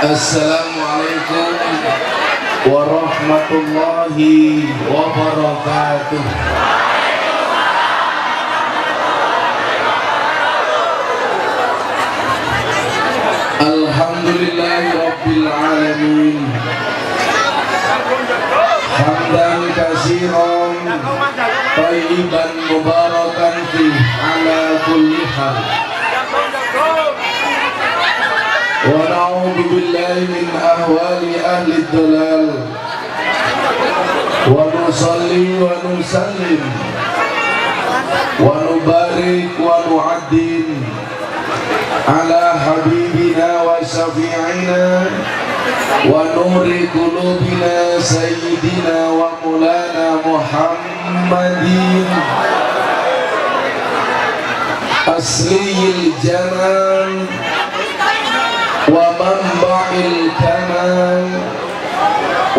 Assalamualaikum warahmatullahi wabarakatuh. Alhamdulillahi rabbil alamin. Hamdan katsiran thayyiban mubarakan fi ala kulli hal. Wa na'udzu billahi min ahwali ahli dhalal. Wa nusalli wa nusallim wa nubarik wa nu'addin ala habibina wa syafi'ina wa nuri qulubina sayyidina wa maulana Muhammadin asliyil jamal wa manba'il kamal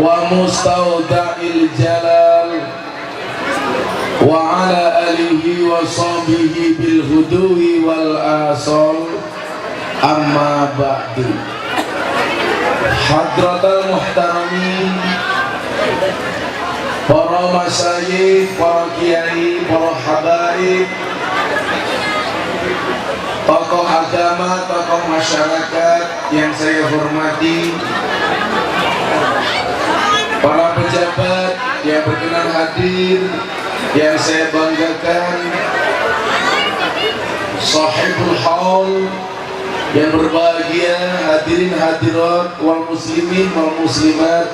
wa mustawda'il jalal wa ala alihi wa sahbihi bil huduwi wal asal. Amma ba'du. Hadratal muhtaramin, para masyayikh, para kiai, para habaib, tokoh agama, tokoh masyarakat yang saya hormati, para pejabat yang berkenan hadir, yang saya banggakan, sahibul haul yang berbahagia, hadirin hadirat wal muslimin wal muslimat,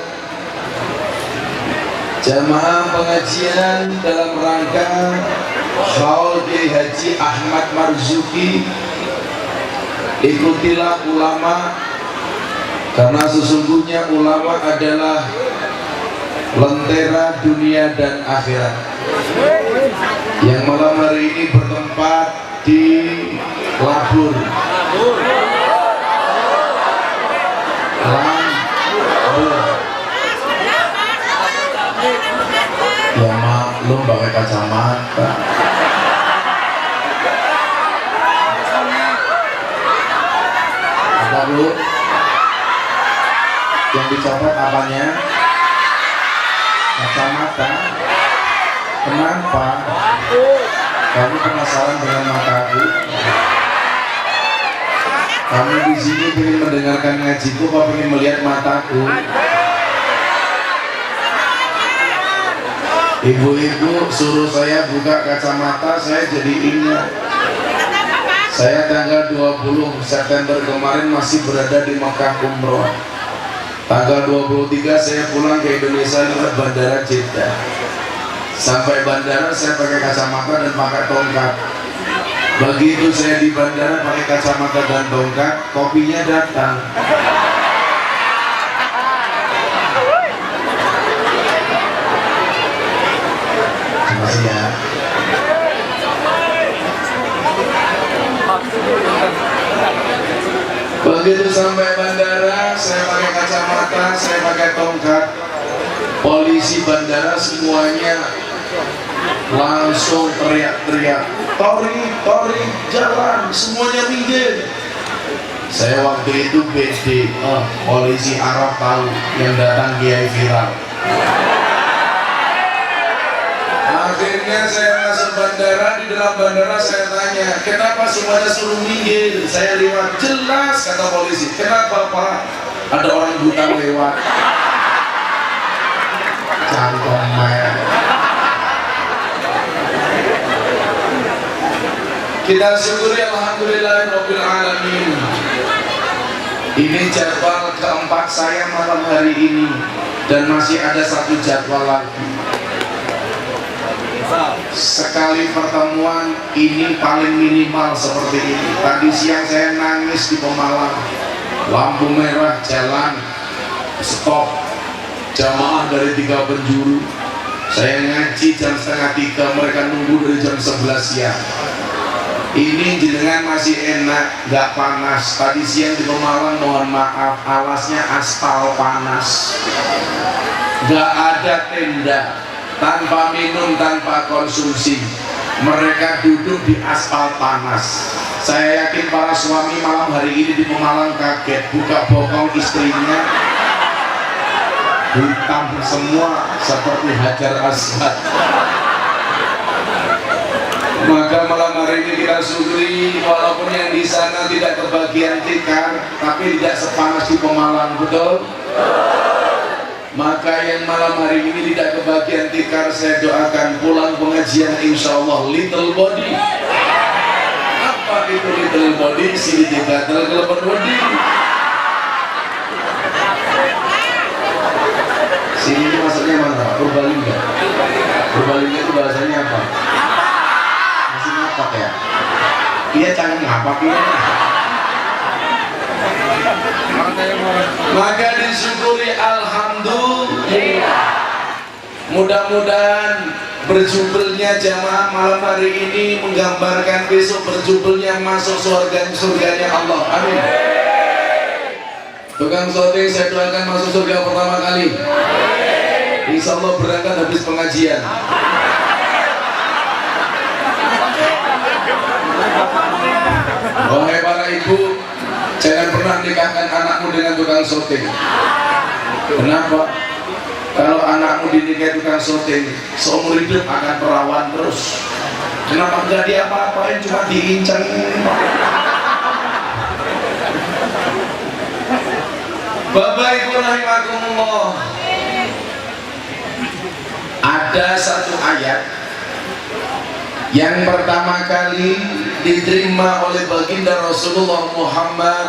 jamaah pengajian dalam rangka Haul Kiai Haji Ahmad Marzuki. Ikutilah ulama, karena sesungguhnya ulama adalah lentera dunia dan akhirat, yang malam hari ini bertempat di Labur. Ya maklum pakai kacamata. Apa bu? Yang dicopot apanya? Kacamata. Kenapa? Kamu penasaran dengan mataku? Kamu di sini ingin mendengarkan ngajiku, apa ingin melihat mataku? Ibu-ibu suruh saya buka kacamata, saya jadi ingat. Saya tanggal 20 September kemarin masih berada di Makkah umroh. Tanggal 23 saya pulang ke Indonesia lewat Bandara Jeddah. Sampai bandara saya pakai kacamata dan pakai tongkat. Begitu saya di bandara pakai kacamata dan tongkat, kopinya datang. Terima kasih ya. Begitu sampai bandara, saya pakai kacamata, saya pakai tongkat. Polisi bandara semuanya langsung teriak-teriak, tori, tori, jalan, semuanya minggir. Saya waktu itu BD, polisi Arab tahu yang datang kiai viral. Akhirnya saya masuk bandara, di dalam bandara saya tanya, kenapa semuanya suruh minggir? Saya lewat, jelas kata polisi. Kenapa Pak? Ada orang buta lewat. Cangkong mayat. Kita syukuri alhamdulillahirabbil alamin. Ini jadwal keempat saya malam hari ini, dan masih ada satu jadwal lagi. Sekali pertemuan ini paling minimal seperti ini. Tadi siang saya nangis di Pemalang, lampu merah jalan stop, jamaah dari 3 penjuru. Saya ngaji jam 2:30, mereka nunggu dari jam 11 siang. Ini jenengan masih enak, nggak panas. Tadi siang di Pemalang, mohon maaf, alasnya aspal panas, nggak ada tenda, tanpa minum, tanpa konsumsi. mereka duduk di aspal panas. Saya yakin para suami malam hari ini di Pemalang kaget buka bokong istrinya hitam semua seperti Hajar Aswad. Maka malam hari ini kita syukuri walaupun yang di sana tidak kebagian tikar, tapi tidak sepanas di Pemalang, betul? Maka yang malam hari ini tidak kebagian tikar, saya doakan pulang pengajian insya Allah little body. Apa itu little body? Sini tiga telepon body. Sini ini maksudnya mana? Purbalingga. Purbalingga itu bahasanya apa? Masih ngapak ya? Dia canggih ngapak ya? Maka disyukuri alhamdulillah. Mudah-mudahan berjubelnya jamaah malam hari ini menggambarkan besok berjubelnya masuk surganya Allah. Amin. Tukang syuting saya doakan masuk surga pertama kali. Insya Allah berangkat habis pengajian. Wahai para ibu, jangan pernah nikahkan anakmu dengan tukang syuting. Kenapa? Kalau anakmu dinikahi tukang syuting, seumur hidup akan perawan terus. Kenapa enggak diapa-apain, cuma diinceng? Bapak Ibu rahimakumullah, ada satu ayat yang pertama kali diterima oleh baginda Rasulullah Muhammad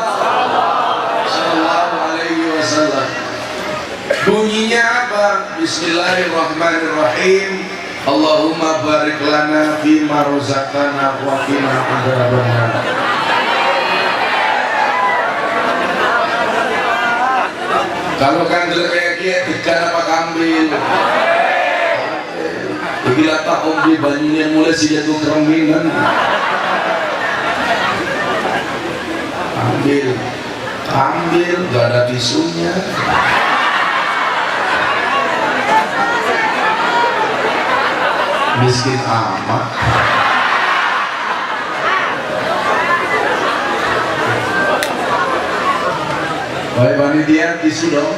sallallahu alaihi wasallam. Bunyinya apa? Bismillahirrahmanirrahim. Allahumma barik lana fima razaqtana wa qina adzabannar. Kalau kandel kayak dia tekan apa kambil? Bila tak ombi banyunya mulai si jatuh kereminan. Ambil, gak ada tisunya. Miskin amat. Baik panitia, tisu dong.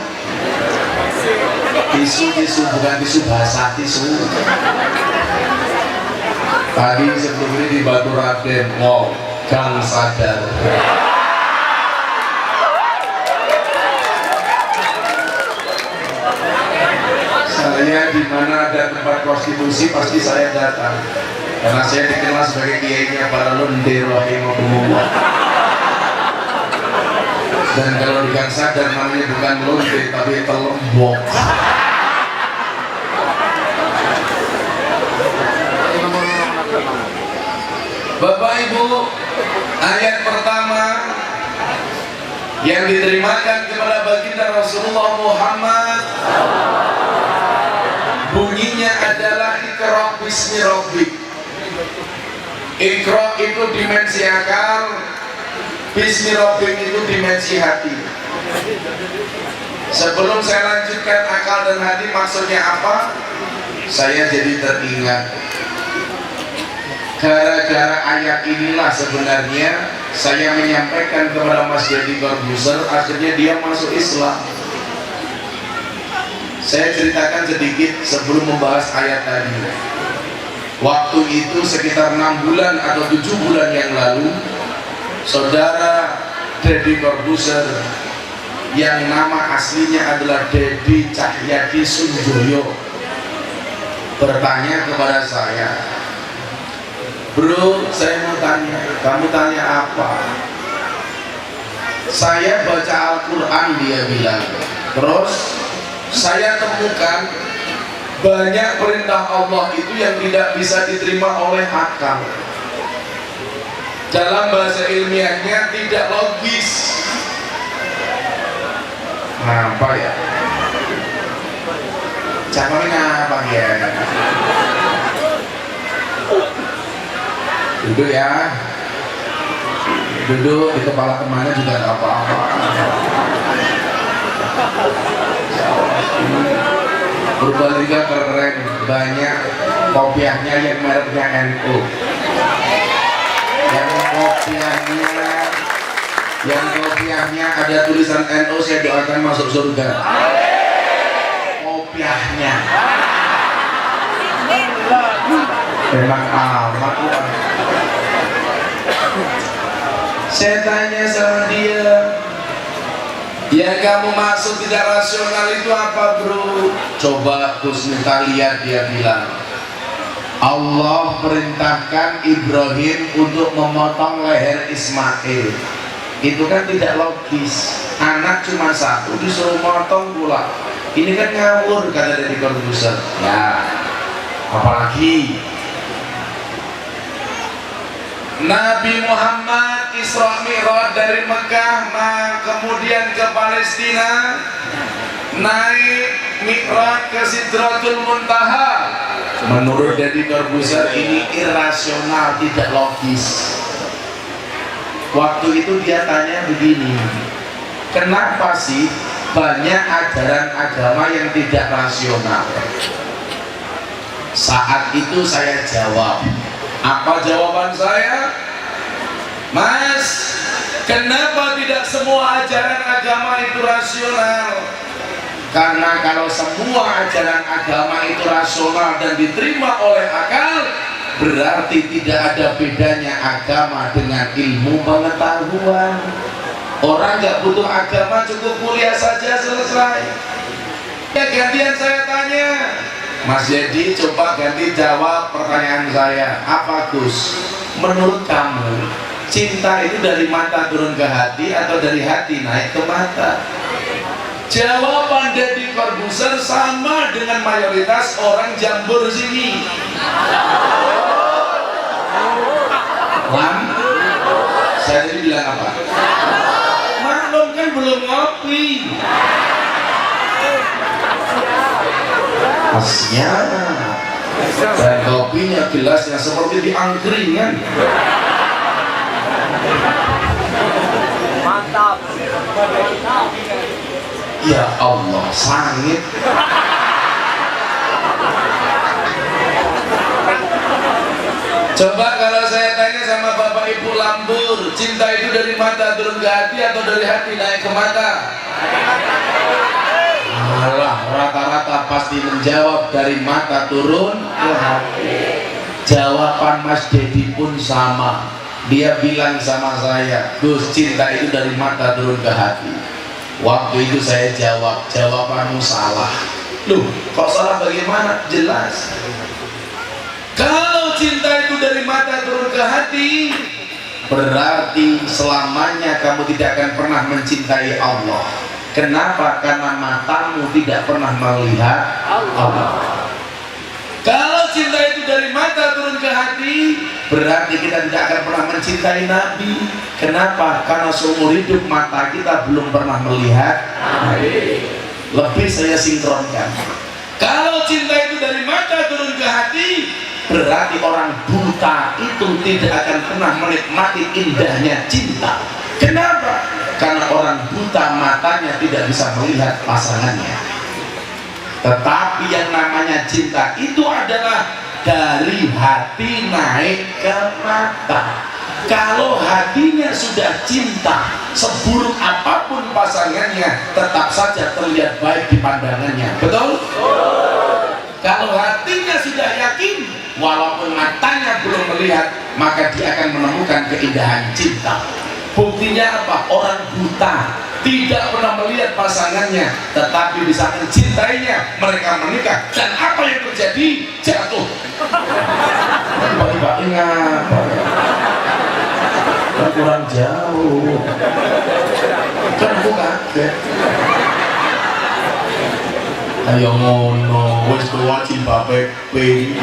Tisu bukan tisu basah, tisu. Tadi sebelum ini di Batu Raden, wow, Gang sadar. Saya di mana ada tempat prostitusi pasti saya datang, karena saya dikenal sebagai kiainya para londe rahimahumullah. Dan kalau di Gang Sadar namanya bukan londe tapi telembok. Bapak Ibu, ayat pertama yang diterimakan kepada baginda Rasulullah Muhammad bunyinya adalah Iqra bismi rabbik. Iqra itu dimensi akal, bismi rabbik itu dimensi hati. Sebelum saya lanjutkan akal dan hati maksudnya apa, saya jadi teringat gara-gara ayat inilah sebenarnya saya menyampaikan kepada Mas Deddy Corbuzier, akhirnya dia masuk Islam. Saya ceritakan sedikit sebelum membahas ayat tadi. Waktu itu sekitar 6 bulan atau 7 bulan yang lalu, saudara Deddy Corbuzier yang nama aslinya adalah Deddy Cahyadi Sunjoyo bertanya kepada saya, "Bro, saya mau tanya, kamu tanya apa?" Saya baca Al-Quran, dia bilang. Terus saya temukan banyak perintah Allah itu yang tidak bisa diterima oleh akal. Dalam bahasa ilmiahnya tidak logis. Apa ya? Cakapnya apa ya? Duduk ya, duduk di kepala temannya juga gak apa-apa. Purbalingga keren, banyak kopiahnya yang mereknya NU, yang kopiahnya ada tulisan NU, saya doakan masuk surga. Kopiahnya memang amat. Saya tanya sama dia, yang kamu maksud tidak rasional itu apa bro? Coba Gus Miftah lihat, dia bilang Allah perintahkan Ibrahim untuk memotong leher Ismail. Itu kan tidak logis, anak cuma satu disuruh motong pula. Ini kan ngawur, kata dari Corbuzier. Ya, apalagi Nabi Muhammad Isra Mi'raj dari Mekah kemudian ke Palestina, naik Mi'raj ke Sidratul Muntaha. Menurut Deddy Corbuzier ini irasional, tidak logis. Waktu itu dia tanya begini, kenapa sih banyak ajaran agama yang tidak rasional? Saat itu saya jawab, apa jawaban saya? Mas, kenapa tidak semua ajaran agama itu rasional? Karena kalau semua ajaran agama itu rasional dan diterima oleh akal, berarti tidak ada bedanya agama dengan ilmu pengetahuan. Orang nggak butuh agama, cukup kuliah saja selesai. Ya gantian saya tanya, Mas Yedi, coba ganti jawab pertanyaan saya. Apa Gus? Menurut kamu, cinta itu dari mata turun ke hati atau dari hati naik ke mata? Jawaban Deddy Corbuzier sama dengan mayoritas orang Jambur sini. Lam, saya tadi bilang apa? Maklum kan belum ngopi. Asnya dan kopinya gelasnya seperti di angkringan. Mantap. Ya Allah, sangit. Coba kalau saya tanya sama Bapak Ibu Lambur, cinta itu dari mata turun ke hati atau dari hati naik ke mata? Malah rata-rata pasti menjawab dari mata turun ke hati. Jawaban Mas Dedi pun sama. Dia bilang sama saya, Gus, cinta itu dari mata turun ke hati. Waktu itu saya jawab, jawabanmu salah. Loh, kok salah bagaimana? Jelas. Kalau cinta itu dari mata turun ke hati, berarti selamanya kamu tidak akan pernah mencintai Allah. Kenapa? Karena matamu tidak pernah melihat Allah. Kalau cinta itu dari mata turun ke hati, berarti kita tidak akan pernah mencintai Nabi. Kenapa? Karena seumur hidup mata kita belum pernah melihat Nabi. Lebih saya sinkronkan. Kalau cinta itu dari mata turun ke hati, berarti orang buta itu tidak akan pernah menikmati indahnya cinta. Kenapa? Karena orang buta matanya tidak bisa melihat pasangannya. Tetapi yang namanya cinta itu adalah dari hati naik ke mata. Kalau hatinya sudah cinta, seburuk apapun pasangannya tetap saja terlihat baik di pandangannya. Betul? Kalau hatinya sudah yakin, walaupun matanya belum melihat, maka dia akan menemukan keindahan cinta. Buktinya apa? Orang buta tidak pernah melihat pasangannya, tetapi bisa mencintainya. Mereka menikah, dan apa yang terjadi? Jatuh. Tiba-tiba ingat, kurang jauh. Kan aku kaget. Ayo ngono, wis wajib bapak ping.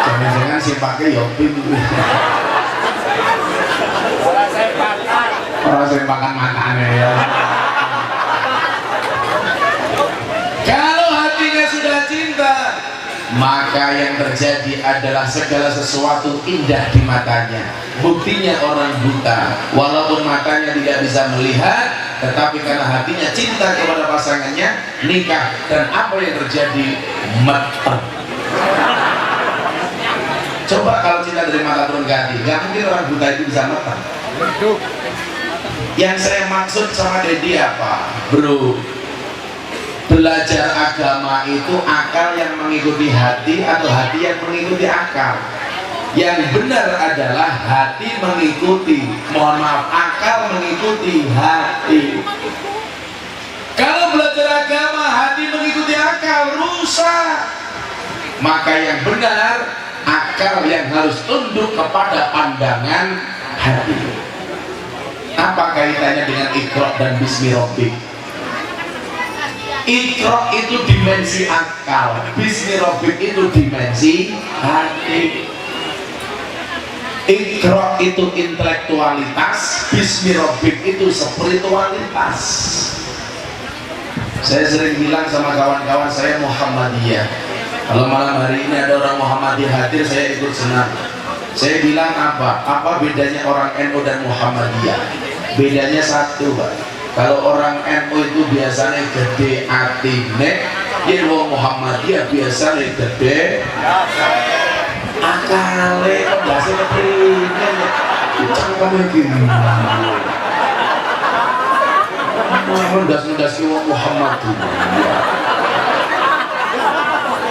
Jangan-jangan si pakai yopin. Orang saya makan matanya ya. Kalau hatinya sudah cinta, maka yang terjadi adalah segala sesuatu indah di matanya. Buktinya orang buta, walaupun matanya tidak bisa melihat, tetapi karena hatinya cinta kepada pasangannya, nikah. Dan apa yang terjadi? Meter. Coba kalau cinta dari mata turun ke hati, nggak mungkin orang buta itu bisa meter. Yang saya maksud sama Dedi apa? Bro, belajar agama itu akal yang mengikuti hati atau hati yang mengikuti akal? Yang benar adalah hati mengikuti, mohon maaf, akal mengikuti hati. Kalau belajar agama hati mengikuti akal, rusak. Maka yang benar, akal yang harus tunduk kepada pandangan hati. Apa kaitannya dengan Iqra dan Bismi Rabbik? Iqra itu dimensi akal, Bismi Rabbik itu dimensi hati. Iqra itu intelektualitas, Bismi Rabbik itu spiritualitas. Saya sering bilang sama kawan-kawan saya Muhammadiyah, kalau malam hari ini ada orang Muhammadiyah hadir, saya ikut senang. Saya bilang apa bedanya orang NU dan Muhammadiyah? Bedanya satu, Pak. Kalau orang NU itu biasanya gede atine, yang Muhammadiyah biasanya gede akale, bahasa keprikan cangkeme gini. Mendas-mendas ki wong Muhammadiyah.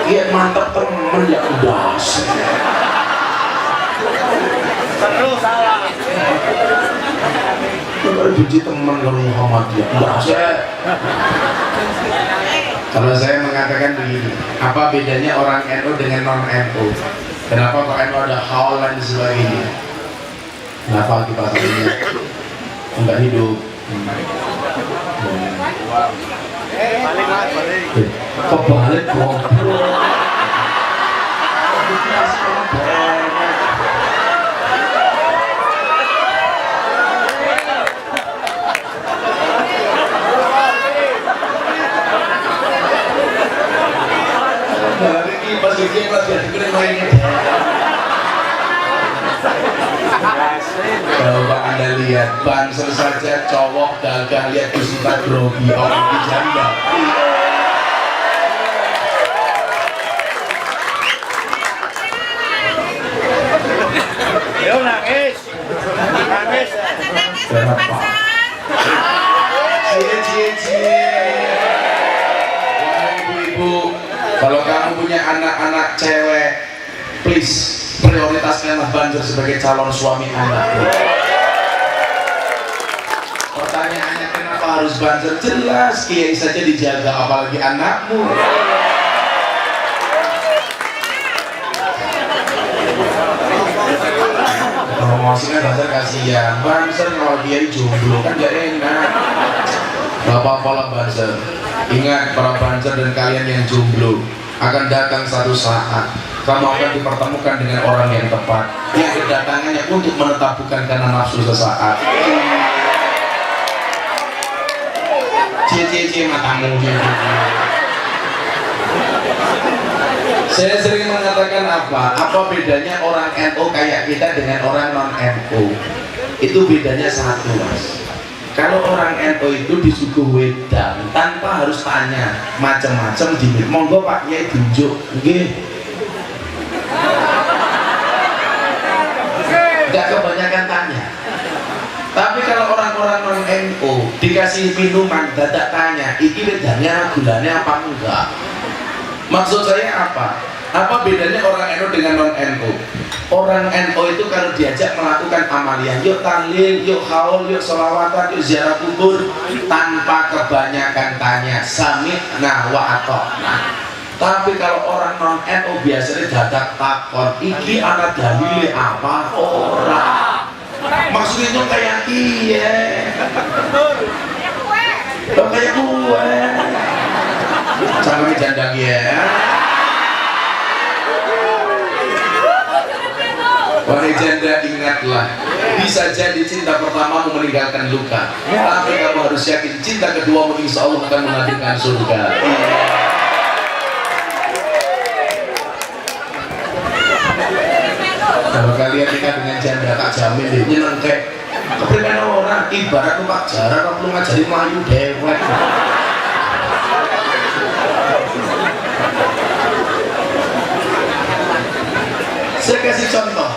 Iya mantap temen ya udah. Terus salah. Kalau benci teman kalau Muhammadiyah, enggak saya. Kalau saya mengatakan begini, apa bedanya orang NU dengan non NU? Kenapa kok NU ada haul dan sebagainya? Kenapa kita tanya? Enggak hidup. Kebalik goblok. Coba Anda lihat, Banser saja cowok gagah, lihat Gusita grogi, orang di janda. Yo nangis. Nangis. Kenapa? Cie. Wahai ibu-ibu, kalau kamu punya anak-anak cewek, please prioritaskanlah Banser sebagai calon suami anakmu. Pertanyaannya kenapa harus Banser? Jelas kiai saja dijaga, apalagi anakmu. Maksudnya Banser kasihan, Banser kalau dia jomblo kan gak enak. Gak apa-apa lah Banser. Ingat para Banser dan kalian yang jomblo, akan datang satu saat kamu akan dipertemukan dengan orang yang tepat, yang kedatangannya untuk menetap bukan karena nafsu sesaat. Cie matamu. Saya sering mengatakan apa bedanya orang NU kayak kita dengan orang non NU? Itu bedanya satu, Mas. Kalau orang NU itu disuguh wedang tanpa harus tanya macam-macam, monggo Pak Kiai tunjuk, nggih. Gak kebanyakan tanya. Tapi kalau orang-orang non NU dikasih minuman dadak tanya, iki wedangnya gulanya apa enggak? Maksud saya apa? Apa bedanya orang NU dengan non NU? Orang NU itu kalau diajak melakukan amaliyah, yuk tahlil, yuk haul, yuk sholawatan, yuk ziarah kubur, tanpa kebanyakan tanya, sami'na wa ata'na. Tapi kalau orang non NU biasanya dadak takon, iki ana dalile apa ora? Maksudnya kayak iya. Kayak gue. Sampai janda ya. Wahai janda, ingatlah, bisa jadi cinta pertamamu meninggalkan luka, tapi kamu harus yakin cinta keduamu insya Allah akan menghadirkan surga. Kalau kalian nikah dengan janda tak jamin deh nyeneng kayak keprimen orang ibarat numpak jaran aku ngajari melayu dewek. Saya kasih contoh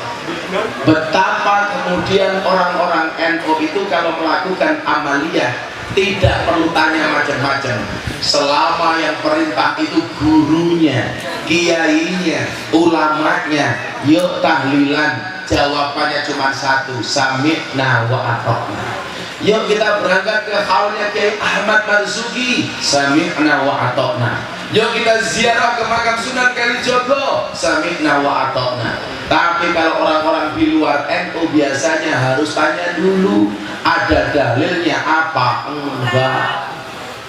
betapa kemudian orang-orang NU itu kalau melakukan amaliyah tidak perlu tanya macam-macam, selama yang perintah itu gurunya, kiainya, ulamanya, yuk tahlilan, jawabannya cuma satu, sami'na wa ata'na. Yuk kita berangkat ke haulnya Kiai Ahmad Marzuki, sami'na wa ata'na. Yuk kita ziarah ke makam Sunan Kalijogo, sami'na wa ata'na. Tapi kalau orang-orang di luar NU biasanya harus tanya dulu, ada dalilnya apa? Enggak.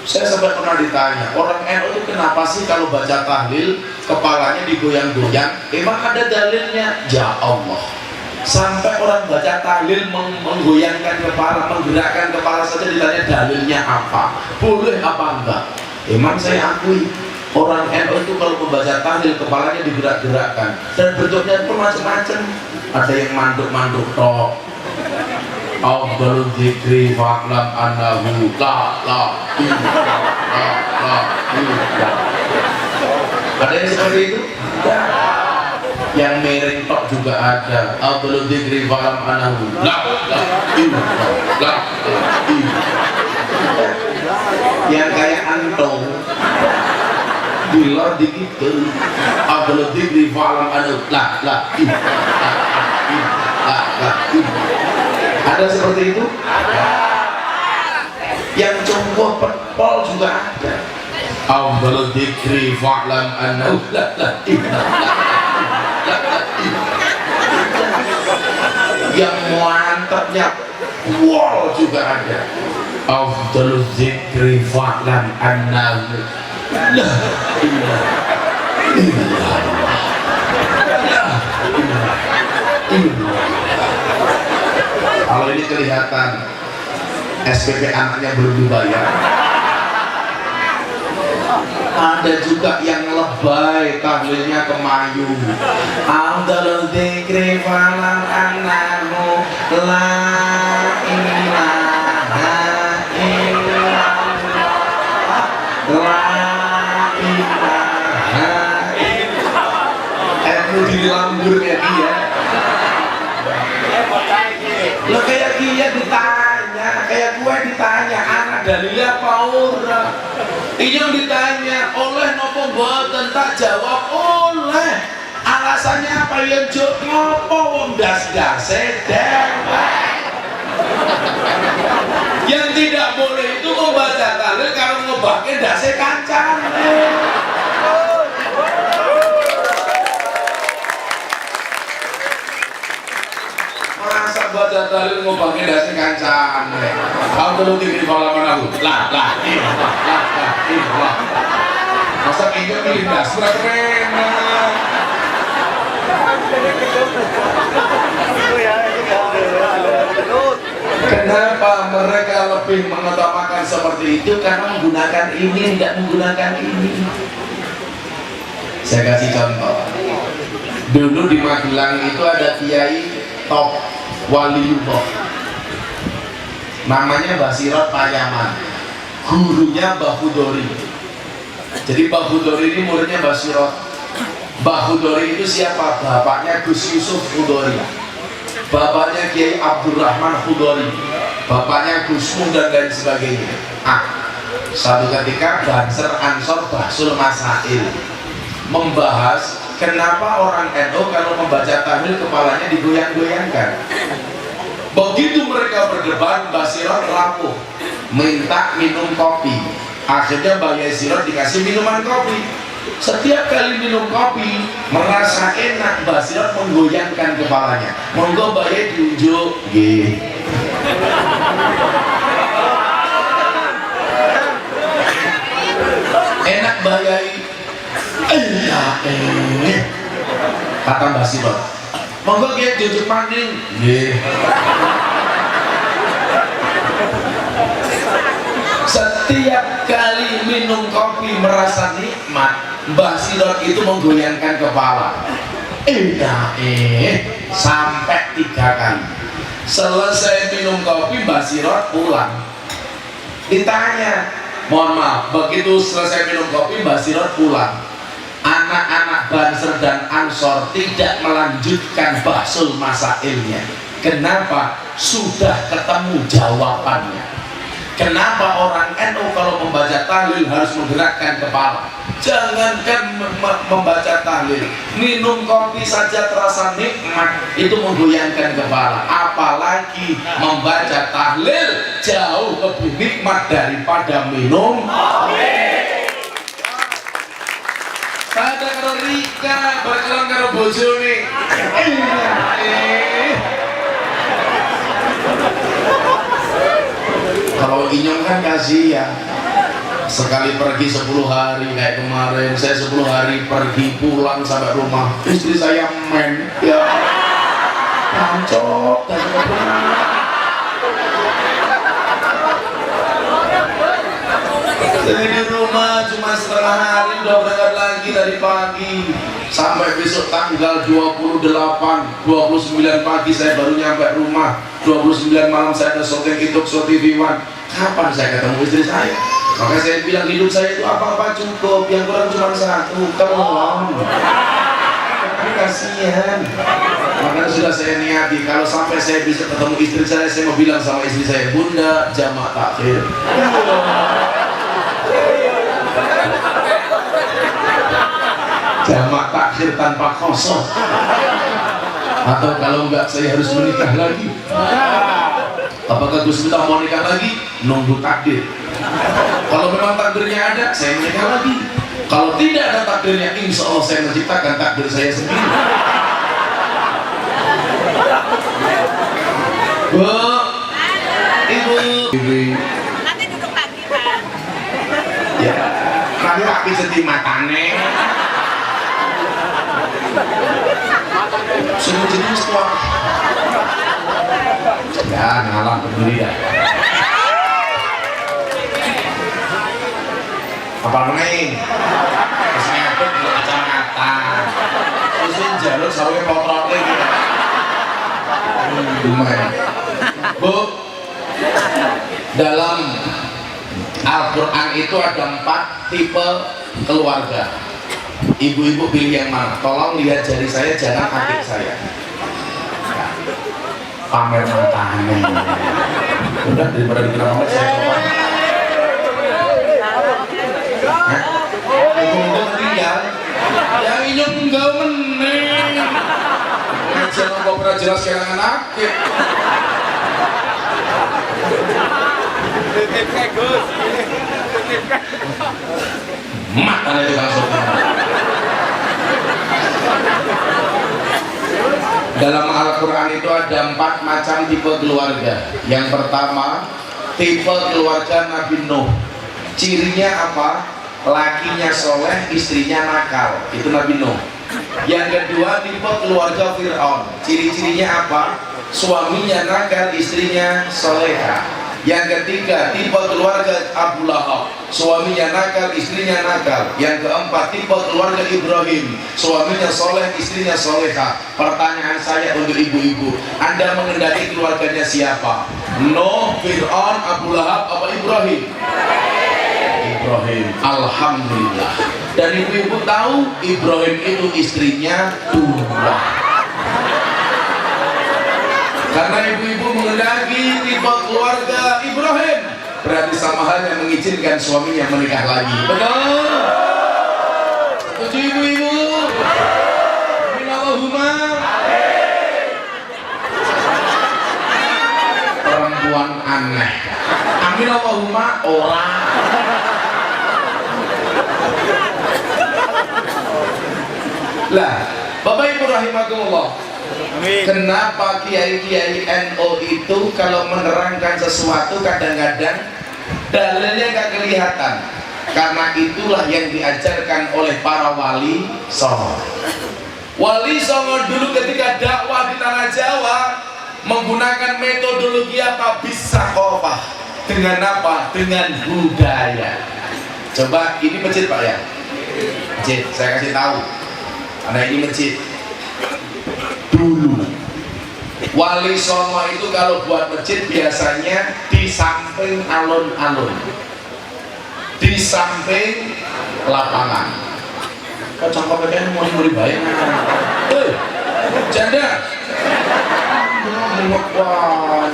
Saya sempat pernah ditanya, orang NU itu kenapa sih kalau baca tahlil kepalanya digoyang-goyang? Emang ada dalilnya? Ya Allah. Sampai orang baca tahlil menggoyangkan kepala, menggerakkan kepala saja ditanya dalilnya apa? Boleh apa enggak? Emang saya akui orang NU itu kalau membaca tahlil kepalanya digerak-gerakkan dan bentuknya pun macam-macam. Ada yang manduk-manduk tok. Afdalul dzikri fa'lam annahu la ilaha. Ada yang seperti itu? Ya. Yang miring tok juga ada. Afdalul dzikri fa'lam annahu la ilaha. Yang kayak antong dilor dikit tuh. Afdalul dzikri fa'lam annahu la. Ada seperti itu? Ada. Yang cungkuh petpol juga ada. Afdalul dzikri fa'lam annahu la. Yang mantapnya wall juga ada. Afdalul dzikri fa'lam annahu la Kalau ini kelihatan SPP anaknya belum dibayar. Ada juga yang lebay tahlilnya kemayu. Afdalul dzikri fa'lam annahu la ilaha illallah la ilaha illallah. Di lamburnya dia. Lo kayak dia ditanya, kayak gue ditanya, anak dalilnya apa ora? Ini ditanya, oleh nopo mboten, tak jawab oleh. Alasannya apa yang jawab ngopo wong das-dase dewek. Yang tidak boleh itu membaca tahlil kalau ngebake dase kancane. Masa baca tahlil ngobangin dasi kancane. Afdalul dzikri fa'lam annahu la ilaha. Masa ini milih das keren. Kenapa mereka lebih mengutamakan seperti itu? Karena menggunakan ini, tidak menggunakan ini. Saya kasih contoh. Dulu di Magelang itu ada kiai top waliullah, namanya Basirot Payaman, gurunya Mbah Hudori. Jadi Mbah Hudori ini muridnya Basirot. Mbah Hudori itu siapa? Bapaknya Gus Yusuf Hudori, bapaknya Kiai Abdurrahman Hudori, bapaknya Gus Mun dan lain sebagainya. Satu ketika Banser Ansor Bahsul Masail membahas kenapa orang NU kalau membaca tahlil kepalanya digoyang-goyangkan. Begitu mereka berdebat, Mbak Sirot rapuh minta minum kopi. Akhirnya Mbak Sirot dikasih minuman kopi. Setiap kali minum kopi merasa enak, Mbak Sirot menggoyangkan kepalanya. Monggo Mbak Ye diunjuk. Enak Mbak Yai. Kata Mbak Sirot, monggo dia diunjuk maning. Setiap kali minum kopi merasa nikmat, Mbah Sirot itu menggoyangkan kepala. sampai 3 kali. Selesai minum kopi Mbak Sirot pulang. Ditanya, mohon maaf, begitu selesai minum kopi Mbak Sirot pulang, anak-anak Banser dan Ansor tidak melanjutkan bahsul masailnya. Kenapa? Sudah ketemu jawabannya. Kenapa orang NU kalau membaca tahlil harus menggerakkan kepala? Jangankan membaca tahlil, minum kopi saja terasa nikmat, itu menggoyangkan kepala. Apalagi membaca tahlil jauh lebih nikmat daripada minum kopi. Pada karo Rika berkelang karo bojone. Kalau Inyong kan kasihan, sekali pergi 10 hari kayak kemarin, saya 10 hari pergi pulang sampai rumah, istri saya men, ya pancok dan jadi di rumah cuma setengah hari udah berangkat lagi dari pagi sampai besok tanggal 28, 29 pagi saya baru nyampe rumah, 29 malam saya ada syuting Kituk Show TV One. Kapan saya ketemu istri saya? Maka saya bilang hidup saya itu apa-apa cukup, yang kurang cuma 1, tolong. Tapi kasihan. Makanya sudah saya niati kalau sampai saya bisa ketemu istri saya mau bilang sama istri saya, Bunda jamak takhir. Jamak takhir tanpa kosong. Atau kalau enggak saya harus menikah lagi. Apakah Gus Miftah mau nikah lagi? Nunggu takdir. Kalau memang takdirnya ada, saya menikah lagi. Kalau tidak ada takdirnya, insya Allah saya menciptakan takdir saya sendiri. Bu, Ibu. Nanti duduk lagi kan? Ya, nanti tak bisa di matane. Semua jenis kuat. Ya, ngalah berdiri ya. Apa nih? Terus ngepet di kacamata. Terus jalur sampai potratnya gitu. Lumayan. Bu, dalam Al-Quran itu ada 4 tipe keluarga. Ibu-ibu pilih yang mana? Tolong lihat jari saya, jangan kaki saya. Pamer matanya. Udah daripada dikira pamer saya coba. Ibu tinggal. Yang ini enggak meneng. Jangan kau pernah jelas kehilangan anak. Titipkan Gus. Titipkan. Matanya itu langsung. Dalam Al-Quran itu ada 4 macam tipe keluarga. Yang pertama, tipe keluarga Nabi Nuh. Cirinya apa? Lakinya soleh, istrinya nakal. Itu Nabi Nuh. Yang kedua, tipe keluarga Fir'aun. Ciri-cirinya apa? Suaminya nakal, istrinya soleha. Yang ketiga, tipe keluarga Abu Lahab. Suaminya nakal, istrinya nakal. Yang keempat, tipe keluarga Ibrahim. Suaminya soleh, istrinya soleha. Pertanyaan saya untuk ibu-ibu, Anda mengendaki keluarganya siapa? Nuh, Fir'aun, Abu Lahab, apa Ibrahim? Ibrahim. Alhamdulillah. Dan ibu-ibu tahu Ibrahim itu istrinya 2. Karena ibu-ibu mengendaki tipe keluarga Ibrahim, berarti sama halnya mengizinkan suaminya menikah lagi. Betul? Setuju ibu-ibu? Amin Allahumma. Perempuan aneh. Amin Allahumma orang. Lah, Bapak Ibu rahimakumullah. Amin. Kenapa kiai-kiai NU itu kalau menerangkan sesuatu kadang-kadang dalilnya gak kelihatan? Karena itulah yang diajarkan oleh para wali songo. Wali songo dulu ketika dakwah di tanah Jawa menggunakan metodologi apa? Bisakofah. Dengan apa? Dengan budaya. Coba ini masjid Pak ya. Masjid, saya kasih tahu. Karena ini masjid. dulu. Wali Songo itu kalau buat masjid biasanya di samping alun-alun, di samping lapangan. Kok cangkok kan mau baik? Janda. Wah.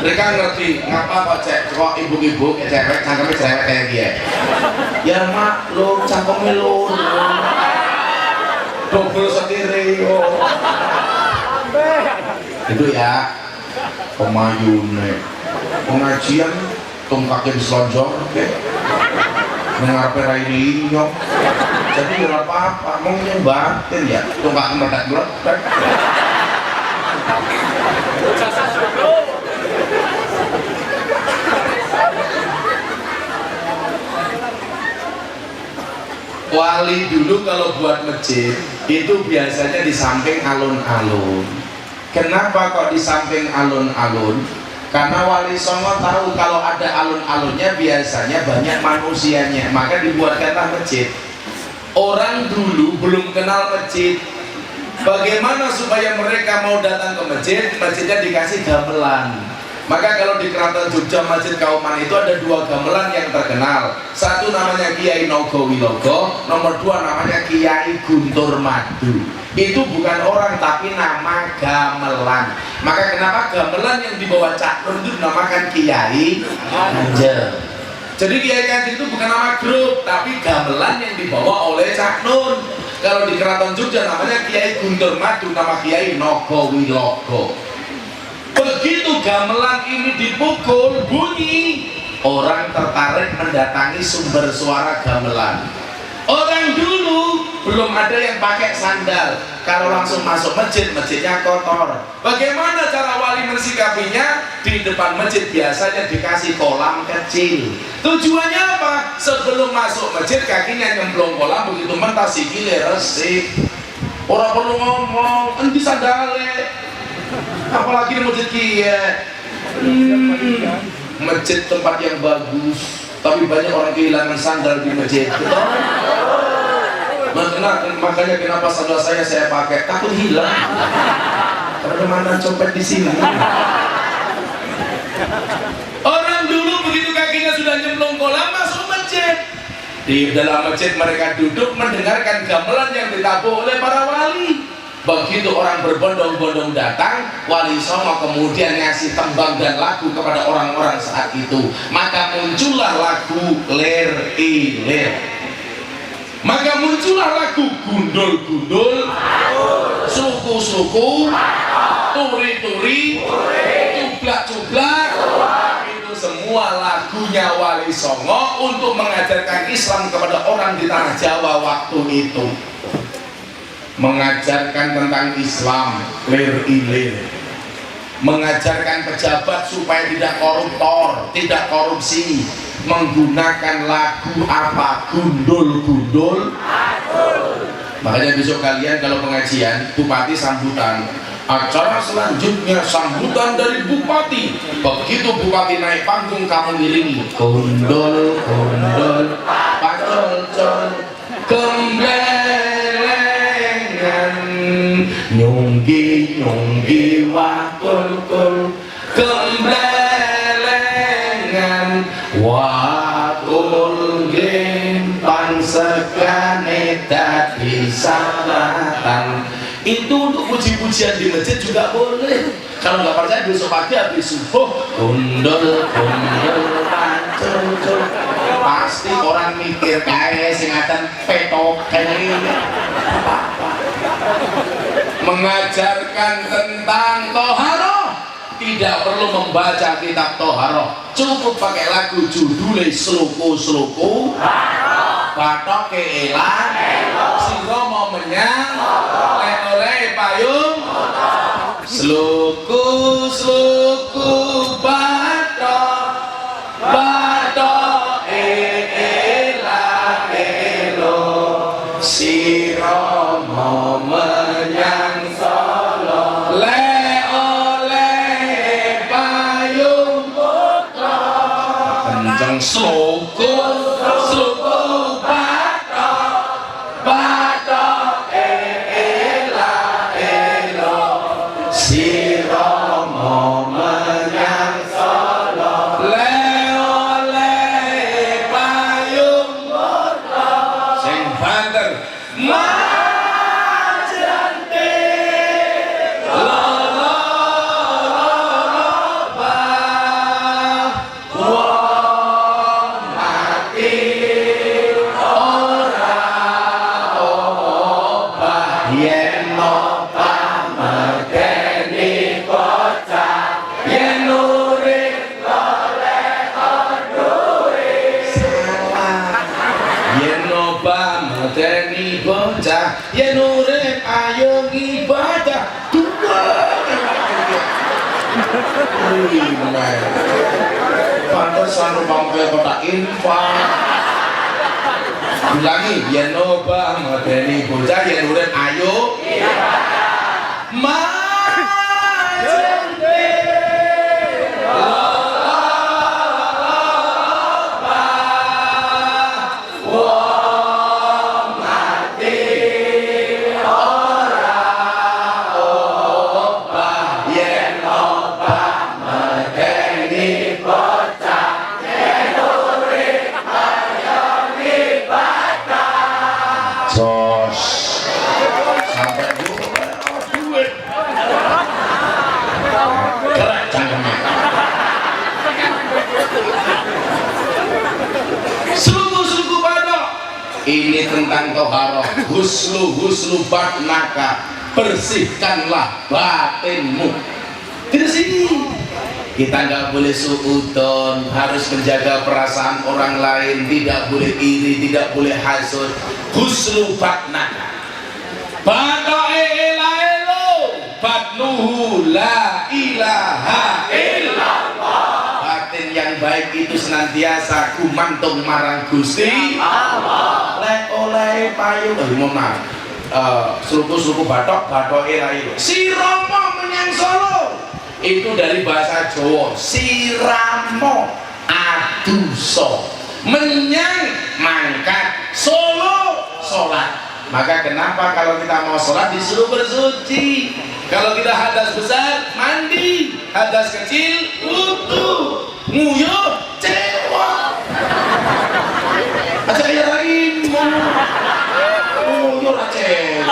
Mereka ngerti ngapa kok ibu-ibu cewek cangkemnya cerewet kayak dia. Ya maklum cangkemnya lur. Double stereo. Itu ya pemayune pengajian tungkaknya diselonjor mengarpe railinyo jadi nggak apa-apa mau nyebatin ya tungkak meledak-meledak. Wali dulu kalau buat masjid itu biasanya di samping alun-alun. Kenapa kok di samping alun-alun? Karena Wali Songo tahu kalau ada alun-alunnya biasanya banyak manusianya, maka dibuatkanlah masjid. Orang dulu belum kenal masjid. Bagaimana supaya mereka mau datang ke masjid? Masjidnya dikasih gamelan. Maka kalau di Keraton Jogja Masjid Kauman itu ada dua gamelan yang terkenal. Satu namanya Kiai Nogowilogo, nomor dua namanya Kiai Guntur Madu. Itu bukan orang tapi nama gamelan. Maka kenapa gamelan yang dibawa Cak Nur itu dinamakan Kiai Kanjeng. Jadi Kiai Kanjeng itu bukan nama grup tapi gamelan yang dibawa oleh Cak Nur. Kalau di Keraton Jogja namanya Kiai Guntur Madu, nama Kiai Nogowilogo. Begitu gamelan ini dipukul bunyi, orang tertarik mendatangi sumber suara gamelan. Orang dulu belum ada yang pakai sandal. Kalau langsung masuk masjid, masjidnya kotor. Bagaimana cara wali mensikapinya? Di depan masjid biasanya dikasih kolam kecil. Tujuannya apa? Sebelum masuk masjid kakinya nyemplung kolam, begitu mentah sikile resik. Orang perlu ngomong, endi sandale. Apalagi di masjid kia. Masjid tempat yang bagus, tapi banyak orang kehilangan sandal di masjid. Betul? Makanya kenapa sandal saya pakai takut hilang. Karena mana copet di sini. Orang dulu begitu kakinya sudah nyemplung kolam masuk masjid. Di dalam masjid mereka duduk mendengarkan gamelan yang ditabuh oleh para wali. Begitu orang berbondong-bondong datang, Wali Songo kemudian ngasih tembang dan lagu kepada orang-orang saat itu. Maka muncullah lagu Lir Ilir. Maka muncullah lagu Gundul-gundul, Suku-suku, Turi-turi, Cublak-cublak. Itu semua lagunya Wali Songo untuk mengajarkan Islam kepada orang di tanah Jawa waktu itu. Mengajarkan tentang Islam, Lir Ilir. Mengajarkan pejabat supaya tidak koruptor, tidak korupsi. Menggunakan lagu apa? Gundul-gundul. Makanya besok kalian kalau pengajian, Bupati sambutan. Acara selanjutnya sambutan dari Bupati. Begitu Bupati naik panggung, kamu iringi gundul, gundul, pacol-col, gemblengan, nyunggi-nyunggi, wakul-kul, gemblengan, wakul gempang, segane dadi salatan. Itu untuk puji-pujian di masjid juga boleh. Kalau nggak percaya besok pagi habis subuh gundul, gundul, pacul, pasti orang mikir kayak singatan petok kayak ini. Mengajarkan tentang toharoh, tidak perlu membaca kitab toharoh, cukup pakai lagu judulnya Sluku-sluku, batok keelan, singgo mau menyang, oleh payung, sluku-sluku, batok, batok eelan elo, siro mau menyang Solo, oleh payung putra, kenceng sluku, sluku, batok, batok Rama menyang Solo le-oleh payung murna sing banter majente lolo wong mati ora obah yen obah medeni bocah yen urip golek duwe salah yen obah medeni bocah yen urip ayo ibadah pantesan rumangke kota infak ulangi yen obah medeni bocah yen urip ayo majente loloba wong mati ora obah yen obah medeni bocah yen urip ayo ibadah jos sampai duit gerak cangkemnya seluku-seluku badok ini tentang toharoh huslu batnaka bersihkanlah batinmu di sini kita nggak boleh suudon harus menjaga perasaan orang lain tidak boleh iri tidak boleh hasud huslu batnaka Badoe ilailo batnuhu la ilaha illallah batin yang baik itu senantiasa kumantung marang Gusti Allah oleh payung mohon suku batok badoe ilailo si Romo menyang Solo itu dari bahasa Jawa siramo aduso menyang mangkat Solo sholat. Maka kenapa kalau kita mau sholat disuruh bersuci, kalau kita hadas besar mandi, hadas kecil wudu, nguyuh cewek aja kayak lagi nguyuh cewek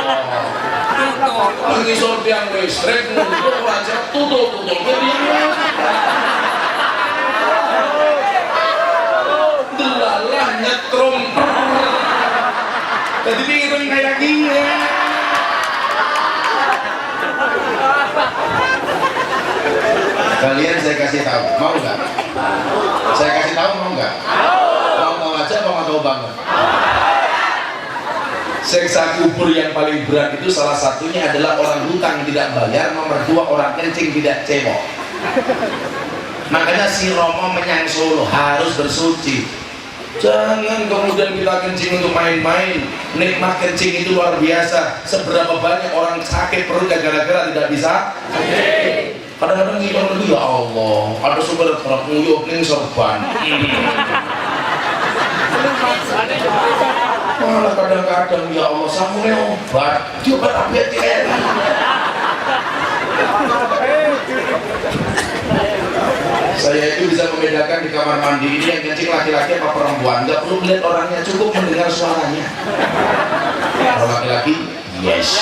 lagi sholat yang listrik nguyuh aja tutup delalah nyetrum jadi pinggir kayak gini kalian saya kasih tahu mau nggak? Saya kasih tahu mau nggak? Mau aja mau tahu banget. Siksa kubur yang paling berat itu salah satunya adalah orang hutang tidak bayar, nomor 2 orang kencing tidak cebok. Makanya si Romo menyang Solo harus bersuci. Jangan kemudian kita kencing untuk main-main. Nikmat kencing itu luar biasa. Seberapa banyak orang sakit perut gara-gara tidak bisa kencing. Kadang-kadang ngidong lagi ya Allah. Ada sumber truk nguyuh ning sorban. Malah kadang-kadang ya Allah samune obat. Diobat apa ya? Saya itu bisa membedakan di kamar mandi ini yang kencing laki-laki apa perempuan, nggak perlu melihat orangnya, cukup mendengar suaranya. Kalau laki-laki yes,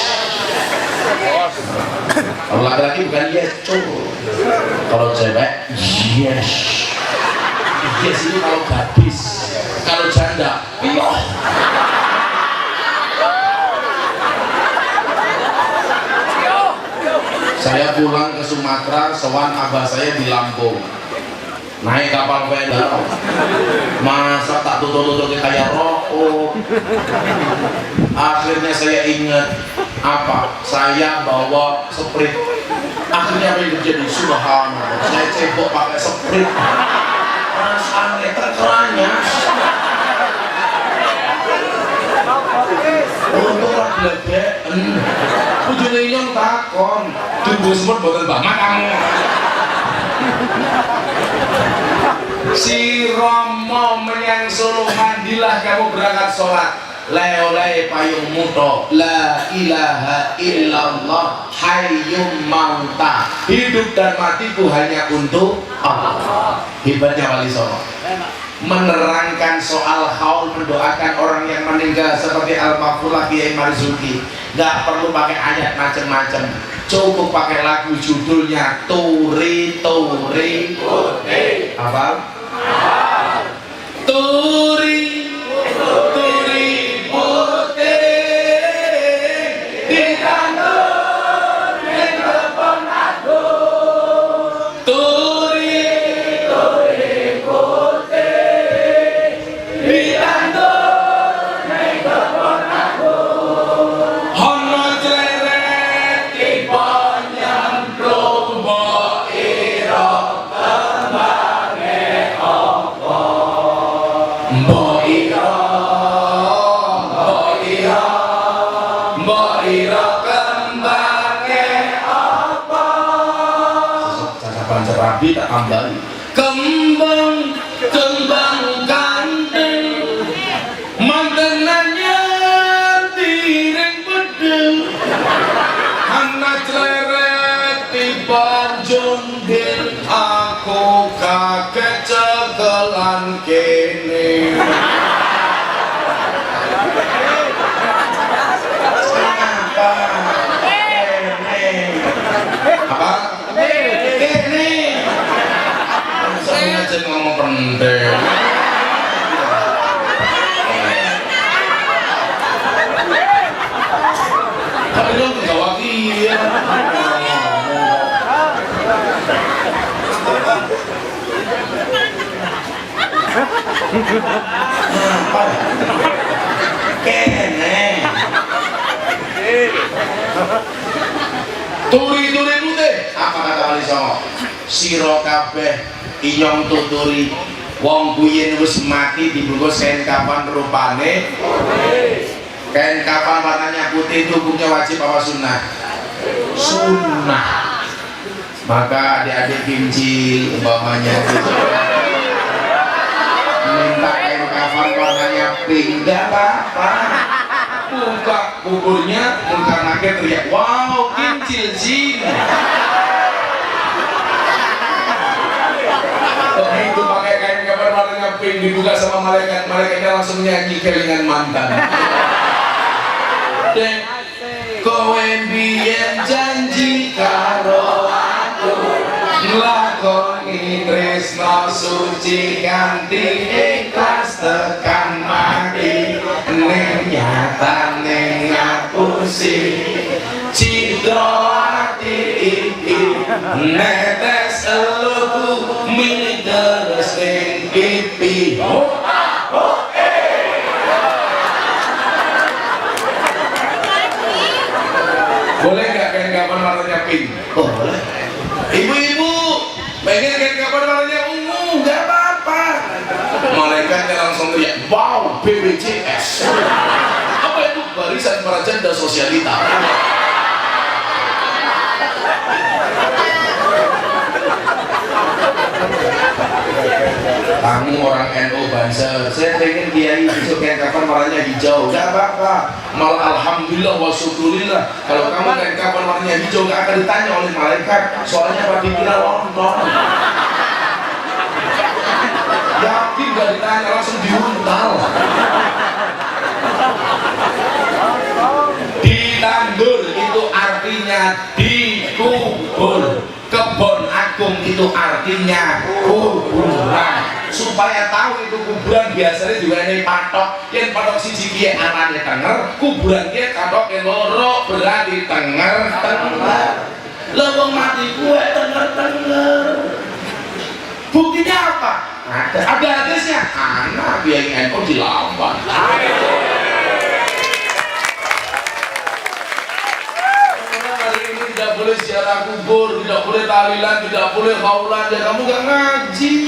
kalau laki-laki bukan yes cukup, kalau cewek yes, yes itu kalau gadis, kalau janda iya. Saya pulang ke Sumatera, sowan abah saya di Lampung, naik kapal feder, masa tak tutup-tutup kayak rokok. Akhirnya saya ingat apa? Saya bawa sprit. Akhirnya apa yang terjadi? Subhanallah, saya cebok pakai sprit. Perasaannya terkeranya. Untuk lebekan, ujungnya yang takon, tunggu semut boten banget kamu. Si Romo menyang Solo, mandilah kamu berangkat sholat. Le-oleh payung muto, la ilaha illallah. hayyum mauta, hidup dan matiku hanya untuk Allah. Hebatnya Wali Songo, menerangkan soal haul, mendoakan orang yang meninggal seperti Al-Maqfulah Kiai Marzuki. Gak perlu pakai ayat macam-macam, cukup pakai lagu judulnya Turi Turi apa? Turi Turi putih ditandur ning kebon aku. Turi Turi putih ditandur ning kebon aku. Ono cleret tiba nyemplung mbok ira kembange apa. Mbok ira kembange apa. Cacapan serabi tak tambahi. Kembang ganteng mantenannya tiring bedeng. Anak cleret tiba jundil, aku kaget cekelan kene. Apa? Kene. Saya aja ngomong pendek. Tapi lo nggak wakil ya. Apa? Kene. Turi-turi putih. Apa kata Wali Songo? Sira kabeh inyong tuturi, wong kuyen wis mati dibungkus kain kafan rupane kain kafan warnanya putih, itu hukumnya wajib apa sunnah? Sunnah. Maka adik-adik kincil umpamanya gitu, minta kain kafan warnanya pink, gak apa-apa. Buka kuburnya, muka naknya teriak, wow kincil jin. Begitu pakai kain kafan warnanya pink dibuka sama malaikat, malaikatnya langsung nyanyi kelingan mantan. Dek, kowe biyen janji karo aku, nglakoni tresna suci kanthi ikhlas tekan mati. Ning nyatane ngapusi citra ati iki, netes eluku milik terus ning pipi. Boleh nggak kain kafan warnanya pink? Boleh. Ibu-ibu pengen kain kafan warnanya ungu, nggak apa-apa. Malaikatnya langsung teriak, wow BPJS. Apa itu? Barisan para janda sosialita. Kamu orang NU Banser, saya pengen kiai besok kain kafan warnanya hijau, nggak apa-apa. Malah alhamdulillah wa syukurillah, kalau kamu kain kafan warnanya hijau nggak akan ditanya oleh malaikat, soalnya apa dikira lontong. Yakin nggak ditanya, langsung diuntal. Ditandur itu artinya dikubur. Kebon agung itu artinya kuburan. Supaya tahu itu kuburan, biasanya juga ini patok. Yang patok siji kiye arane tenger, kuburan kiye patok loro, berarti tenger. Lewong mati gue tenger. Buktinya apa? Ada hadisnya. Anak biaya NU dilawan. Tidak boleh ziarah kubur, tidak boleh tahlilan, tidak boleh haulan. Ya kamu gak ngaji,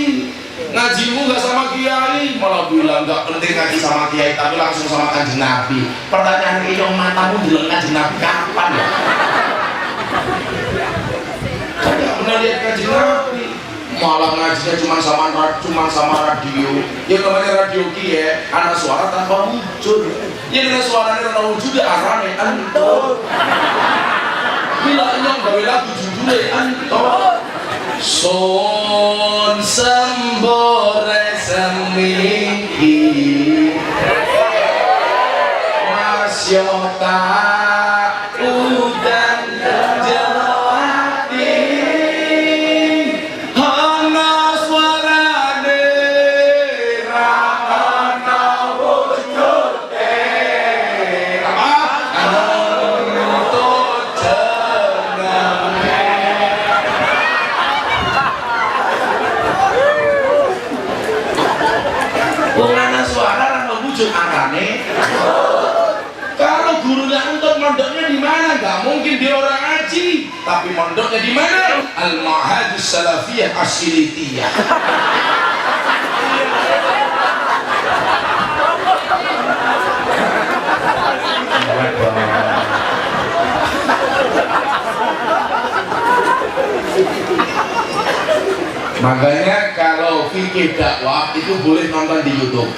ngajimu gak sama kiai, malah bilang gak penting ngaji sama kiai, tapi langsung sama kanjeng Nabi. Pertanyaan ini, matamu bilang kanjeng Nabi kapan ya? Kan gak pernah lihat kanjeng Nabi, malah ngajinya cuma sama radio. Ya namanya radio kiai, anak suara tanpa wujud. Ya dengan suaranya tanpa wujud, arane antuk. Bila nyong gawe lagu judulnya anto Son sembore semiki Masyota udan jelawati Hana suarane rahana wujudnya arane. Kalau gurunya untuk mondoknya di mana? Gak mungkin dia orang ngaji, tapi mondoknya di mana? Al-Ma'hadus Salafiyah Asilitiyah. Makanya kalau fikih dakwah itu boleh nonton di YouTube.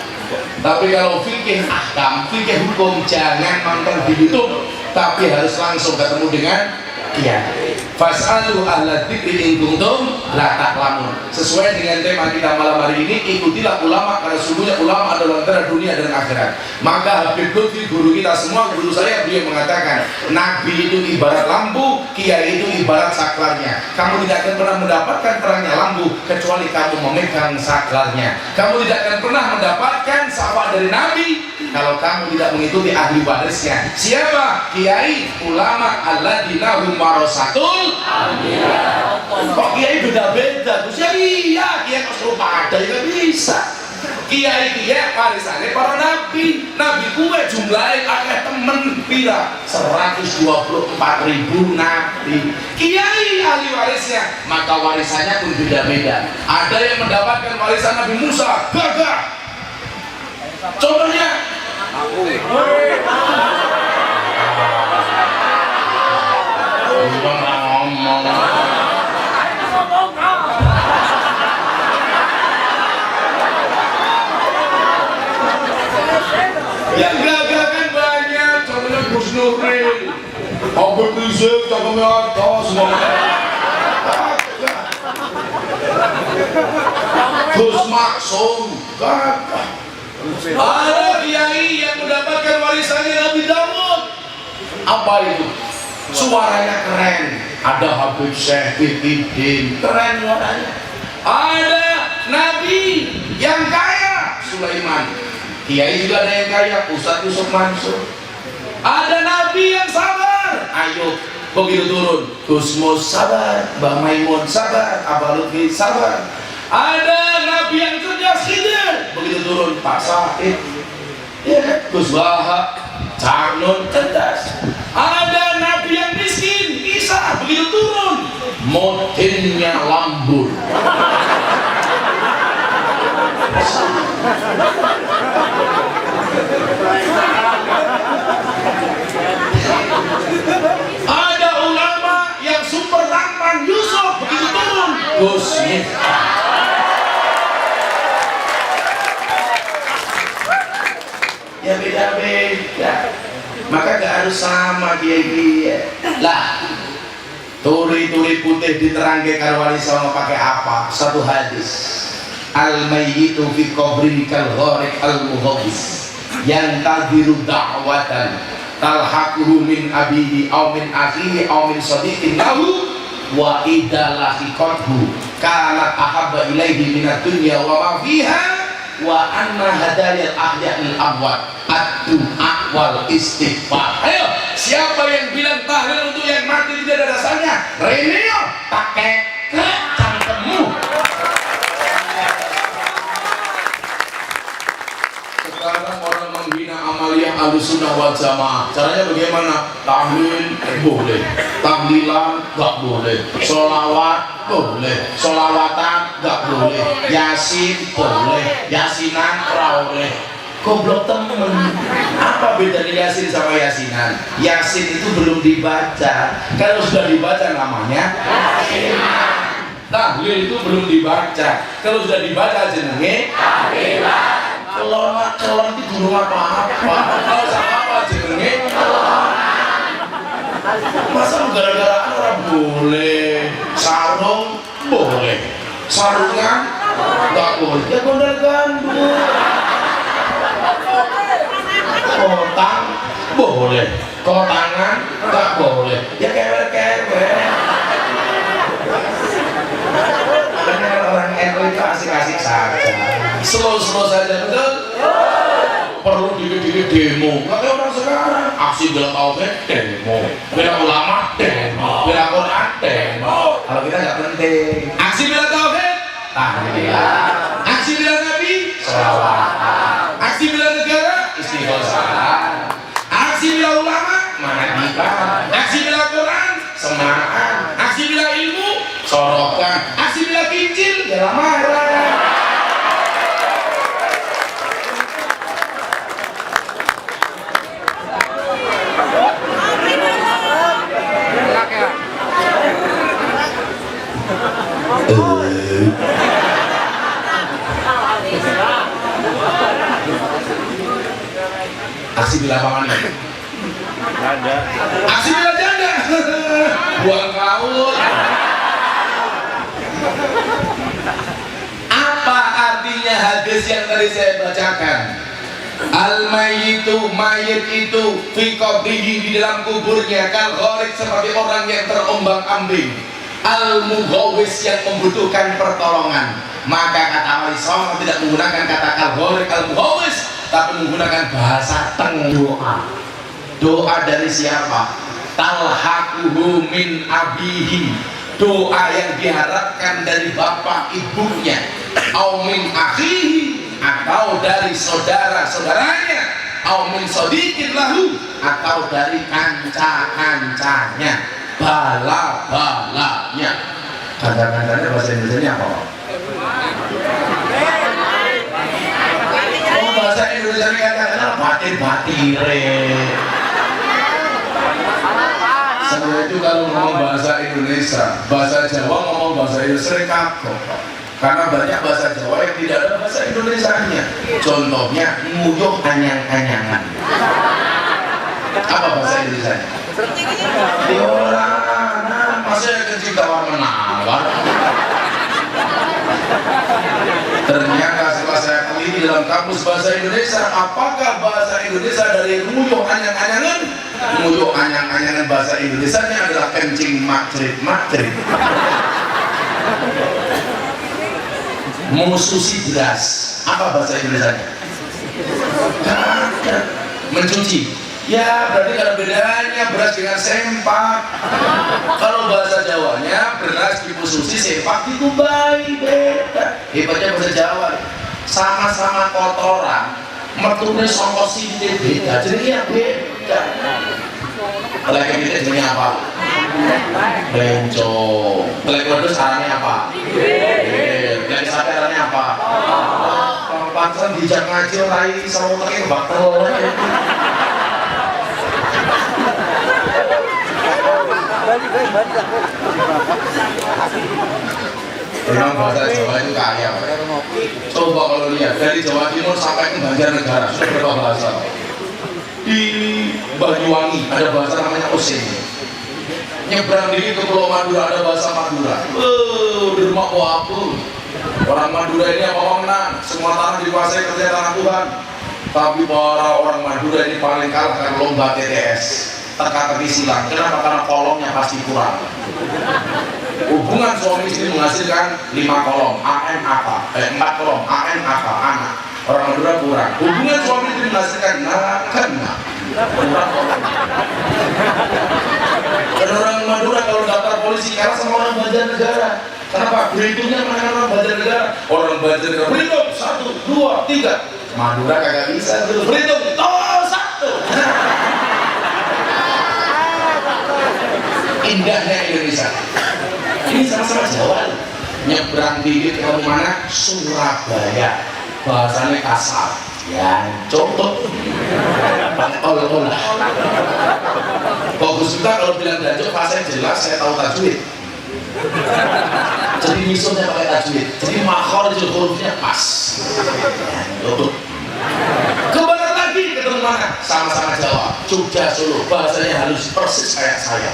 Tapi kalau fikih ahkam, fikih hukum jangan nonton di YouTube, tapi harus langsung ketemu dengan kiai. Fas'alu ahla dzikri in kuntum la ta'lamun. Sesuai dengan tema kita malam hari ini, ikutilah ulama karena sungguhnya ulama adalah antara dunia dan akhirat. Maka Habib Lutfi guru kita semua, guru saya, dia mengatakan Nabi itu ibarat lampu, kiai itu ibarat saklarnya. Kamu tidak akan pernah mendapatkan terangnya lampu kecuali kamu memegang saklarnya. Kamu tidak akan pernah mendapatkan syafaat dari Nabi kalau kamu tidak mengikuti ahli warisnya. Siapa? Kiai, ulama, alladzina hum warasatul. Kok kiai beda-beda? Terus ya iya, kiai kok serupa ada ya bisa. Kiai warisannya para nabi. Nabi kuwe jumlahnya akeh temen pira 124.000 nabi. Kiai ahli warisnya, maka warisannya pun beda-beda. Ada yang mendapatkan warisan Nabi Musa gagah. Contohnya aku. Yang gagal kan banyak, contohnya Gus Nuril, Habib Rizik, contohnya atas semuanya. Gus Maksum, gagah. Ada kiai yang mendapatkan warisannya Nabi Daud. Apa itu? Suaranya keren. Ada Habib Syekh Bidin, keren suaranya. Ada Nabi yang kaya, Sulaiman. Kiai juga ada yang kaya, Ustadz Yusuf Mansur. Ada Nabi yang sabar, Ayub. Begitu turun, Gusmus sabar, Mbak Maimun sabar, Abah Lutfi sabar. Ada Nabi yang cerdas, Khidir. Begitu turun, Pak Said, ya, Gus Wahab, Cak Nun cerdas. Ada Nabi yang miskin, Isa. Begitu turun, motinnya lambur. Ada ulama yang super tampan, Yusuf. Begitu turun, Gus Miftah. Ya beda-beda. Maka gak harus sama kiai-kiai. Lah, turi-turi putih diterangke karo wali songo pakai apa? Satu hadis. Al-mayyitu fi qabri kal gharik al-mughawis yang tadiru da'watan talhaquhu min abihi aw min akhihi aw min sadiqin lahu wa idza lahiqathu kanat ahabba ilaihi minad dunya wa ma fiha wa anna hadayal ahya'il amwat ad-du'a wal istighfar. Ayo, siapa yang bilang tahlil untuk yang mati tidak ada dasarnya? Reneo pakai cangkemmu. Sekarang orang menghina amaliyah Ahlussunnah wal Jamaah. Caranya bagaimana? Tahlil boleh, tahlilan gak boleh, sholawat boleh, sholawatan gak boleh, yasin boleh, yasinan boleh. Goblok temen. Apa bedanya yasin sama yasinan? Yasin itu belum dibaca. Kalau sudah dibaca namanya yasinan. Tahlil itu belum dibaca. Kalau sudah dibaca jenenge tahlilan. Kelon itu belum apa-apa. Kalau sama apa jenenge kelonan. Masa gara-gara orang boleh, sarung boleh, sarungan nggak boleh, ya gondal gandul. Kotang boleh, kotangan nggak boleh, ya kewer-kewer. Karena orang NU itu asik-asik saja, slow-slow saja, betul? Perlu diri-diri demo, nggak kayak orang sekarang. Aksi bela tauhid demo, bela ulama demo, bela Quran demo. Kalau kita nggak penting. Aksi bela tauhid, tahlilan. Aksi bela Nabi, sholawat. Aksi bela negara, istighosah. Aksi bela ulama, manadikan. Aksi bela Quran, semangat. Aksi bela ilmu, sorokan. Aksi bela kincil, ya marah. Aksi di lapangan ini Ada. aksi bila janda buang laut. Apa artinya hadis yang tadi saya bacakan? Al-mayyitu, mayit itu fi qabrihi, di dalam kuburnya, kal gharik, seperti orang yang terombang-ambing, al-mughawis, yang membutuhkan pertolongan. Maka kata wali songo tidak menggunakan kata kal gharik, al-mughawis, tapi menggunakan bahasa doa. Doa dari siapa? Talhaquhu min abihi, doa yang diharapkan dari bapak ibunya, au min akhihi, atau dari saudara-saudaranya, au min sodikin lahu, atau dari kanca-kancanya, bala-balanya. Kanca-kancanya bahasa Indonesia apa? Oh, bahasa Indonesia kanca-kancanya batir-batire. Saya itu kalau ngomong bahasa Indonesia, bahasa Jawa ngomong bahasa Indonesia sering kagok. Karena banyak bahasa Jawa yang tidak ada bahasa Indonesianya. Contohnya nguyuh anyang-anyangan. Apa bahasa Indonesianya? Diorang, masih kencing tawar menawar. Ternyata setelah saya teliti dalam kamus bahasa Indonesia, apakah bahasa Indonesia dari nguyuh anyang-anyangan? Nguyuh anyang-anyangan bahasa Indonesianya adalah kencing makcrit-makcrit. Mususi beras, apa bahasa Indonesianya? Mencuci. Ya, berarti ada bedanya beras dengan sempak. Kalau bahasa Jawanya beras dimususi, sempak ditumbai, beda. Hebatnya bahasa Jawa, sama-sama kotoran, metune saka sithik beda, jadi ya beda. Telek kita jenisnya apa? Bencong. Telek wedhus caranya apa? Telek sapi caranya apa? Pantesan dijak ngaji rai sama telek baktel. Memang bahasa Jawa itu kaya. Coba kalau lihat dari Jawa Timur sampai ke Banjarnegara sudah berapa bahasa? Di Banyuwangi ada bahasa namanya Osing. Nyebrang diri ke Pulau Madura ada bahasa Madura. Di rumah aku orang Madura ini apa menang? Semua tanah dikuasai kerja tanah Tuhan. Tapi para orang Madura ini paling kalah karena lomba TTS. Teka-teki silang. Kenapa? Karena kolomnya pasti kurang. Hubungan suami istri menghasilkan 5 kolom ANAK, 4 kolom ANAK, anak. Orang Madura kurang. Hubungan suami istri menghasilkan nakana. Dan orang Madura kalau daftar polisi kalah sama orang Banjarnegara. Kenapa? Berhitungnya mana orang Banjarnegara? Orang Banjarnegara berhitung 1, 2, 3. Madura kagak bisa berhitung. Oh, 1. Indahnya Indonesia. Ini sama-sama Jawa. Nyebrang dikit ke mana? Surabaya. Bahasanya kasar. Ya, contoh. Olah. Bagus juga kalau bilang danjo, pasnya jelas, saya tahu tajwid. Jadi misalnya pakai tajwid. Jadi makhraj hurufnya pas. Ya, contoh. Ke barat lagi ketemu dari mana? Sama-sama Jawa, Jogja, Solo, bahasanya halus persis kayak saya.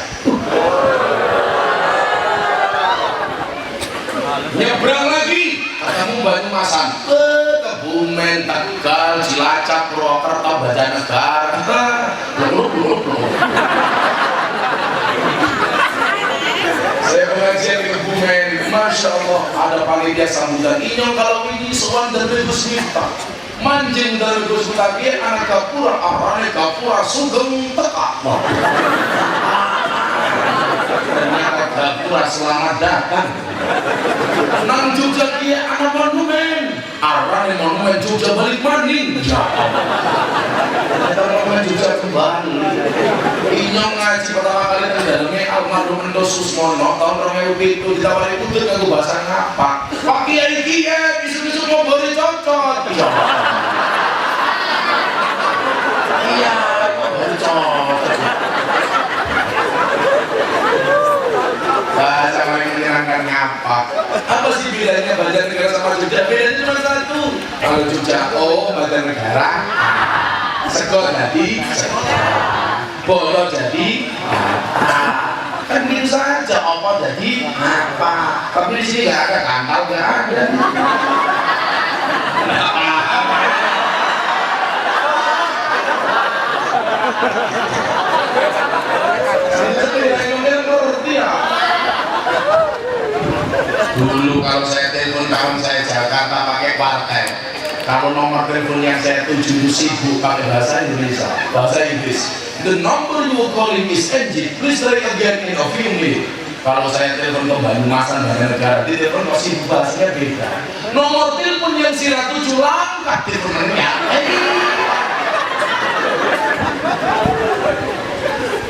Nyebrang lagi, ketemu Banyumasan, ke Kebumen, Tegal, Cilacap, Purwokerto, Banjarnegara. Saya pengajian di Kebumen, Masya Allah, ada panitia sambutan. Inyong kalau ini soal dari Gus Miftah, manjing dari Gus Miftah, dia anak Gapura, arane Gapura, Sugeng Teka. Ternyata Gapura selamat datang. Nang Jogja dia anak monumen, arane monumen Jogja balik maning. Ternyata monumen Jogja kembali. Inyong ngaji pertama kali di dalamnya almarhum Endo Susmono tahun 2007 ditawari udut kanggo bahasa ngapa. Pak Kiai Kiai isu-isu mau beri cocok. Iya, mau beri cocok. Bahasa yang menyenangkan ngapa. Apa sih bedanya Banjarnegara sama Jogja? Bedanya cuma satu. Kalau Jogja, oh Banjarnegara, Sego jadi, Bolo jadi, kan gitu saja. Apa jadi apa? Tapi di sini nggak ada kantal, nggak ada. Dulu kalau saya telepon kawan saya Jakarta pakai partai, kalau nomor telepon yang saya tuju itu sibuk pakai bahasa Indonesia, bahasa Inggris. The number you calling is NG, please try again in a few minutes. Kalau saya telepon ke Banyumasan, Banjarnegara, di telepon kok sibuk bahasanya beda. Nomor telepon yang sira tuju langkah teleponnya.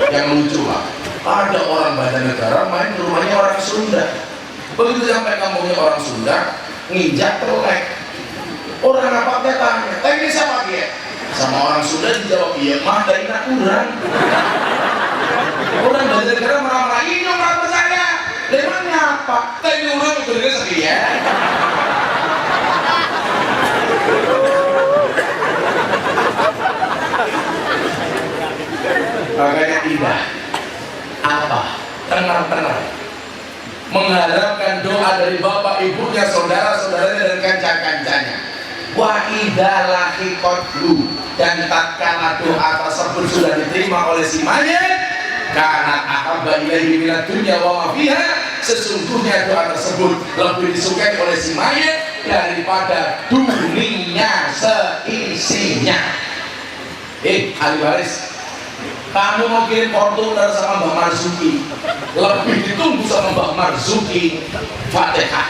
Yang lucu Pak, ada orang Banjarnegara main ke rumahnya orang Sunda. Begitu sampai kampungnya orang Sunda, nginjak telek. Orang apa dia tanya, ini siapa dia? Sama orang Sunda dijawab, iya mah dari kurang. Orang Banjarnegara marah-marah, ini orang percaya. Lemahnya apa? Ini orang itu dia sedih ya. Makanya indah. Apa? Tenang-tenang. Mengharapkan doa dari bapak ibunya, saudara-saudaranya dan kanca-kancanya. Wa idza lahiqatlu, dan tatkala doa tersebut sudah diterima oleh si mayit, karena ahabba ilaihi minad dunya wa ma fiha, sesungguhnya doa tersebut lebih disukai oleh si mayit daripada dunia seisinya. Ahli waris, kamu mau kirim Fortuner sama Mbak Marzuki, lebih ditunggu sama Mbak Marzuki Fatihah.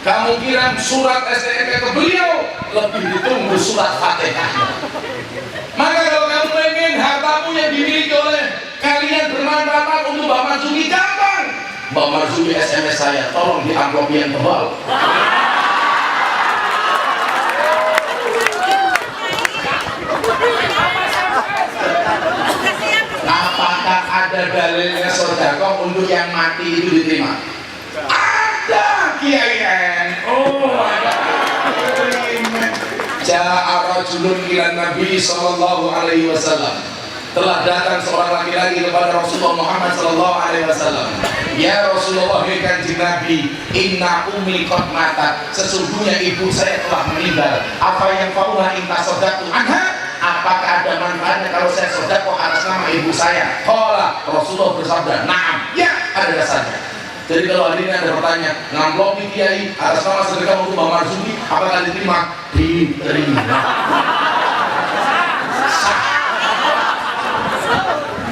Kamu kirim surat STNK ke beliau, lebih ditunggu surat Fatihah. Maka kalau kamu ingin hartamu yang dimiliki oleh kalian bermanfaat untuk Mbak Marzuki, gampang. Mbak Marzuki SMS saya, tolong di amplop yang tebal. Apakah ada dalilnya sedekah untuk yang mati itu diterima? Ada, Kiai. Oh, ada. Ja'a rajulun ila Nabi sallallahu alaihi wasallam. Telah datang seorang laki-laki kepada Rasulullah Muhammad sallallahu alaihi wasallam. Ya Rasulullah, ya Kanjeng Nabi, inna ummi qad matat. Sesungguhnya ibu saya telah meninggal. Apa yang fauha in tasaddaqtu anha? Apakah ada manfaatnya kalau saya sedekah atas nama ibu saya? Qala, Rasulullah bersabda, na'am, ya, ada dasarnya. Jadi kalau hari ini ada bertanya, ngamplopi Kiai atas nama sedekah untuk Mbak Marzuki, apakah diterima? Diterima.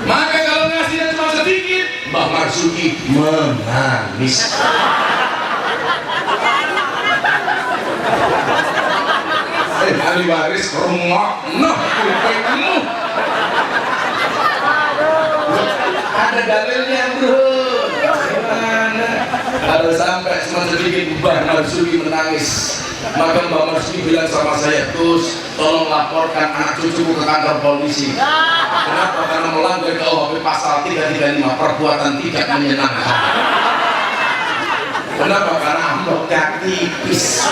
Maka kalau ngasihnya cuma sedikit, Mbak Marzuki menangis. Ahli waris rumah, nah, kupingmu. Ada dalilnya bro. Gimana? Kalau sampai cuma sedikit Mbak Marzuki menangis, maka Mbak Marzuki bilang sama saya, Gus, tolong laporkan anak cucuku ke kantor polisi. Kenapa? Karena melanggar KUHP pasal 335, perbuatan tidak menyenangkan. Kenapa? Karena amplopnya tipis.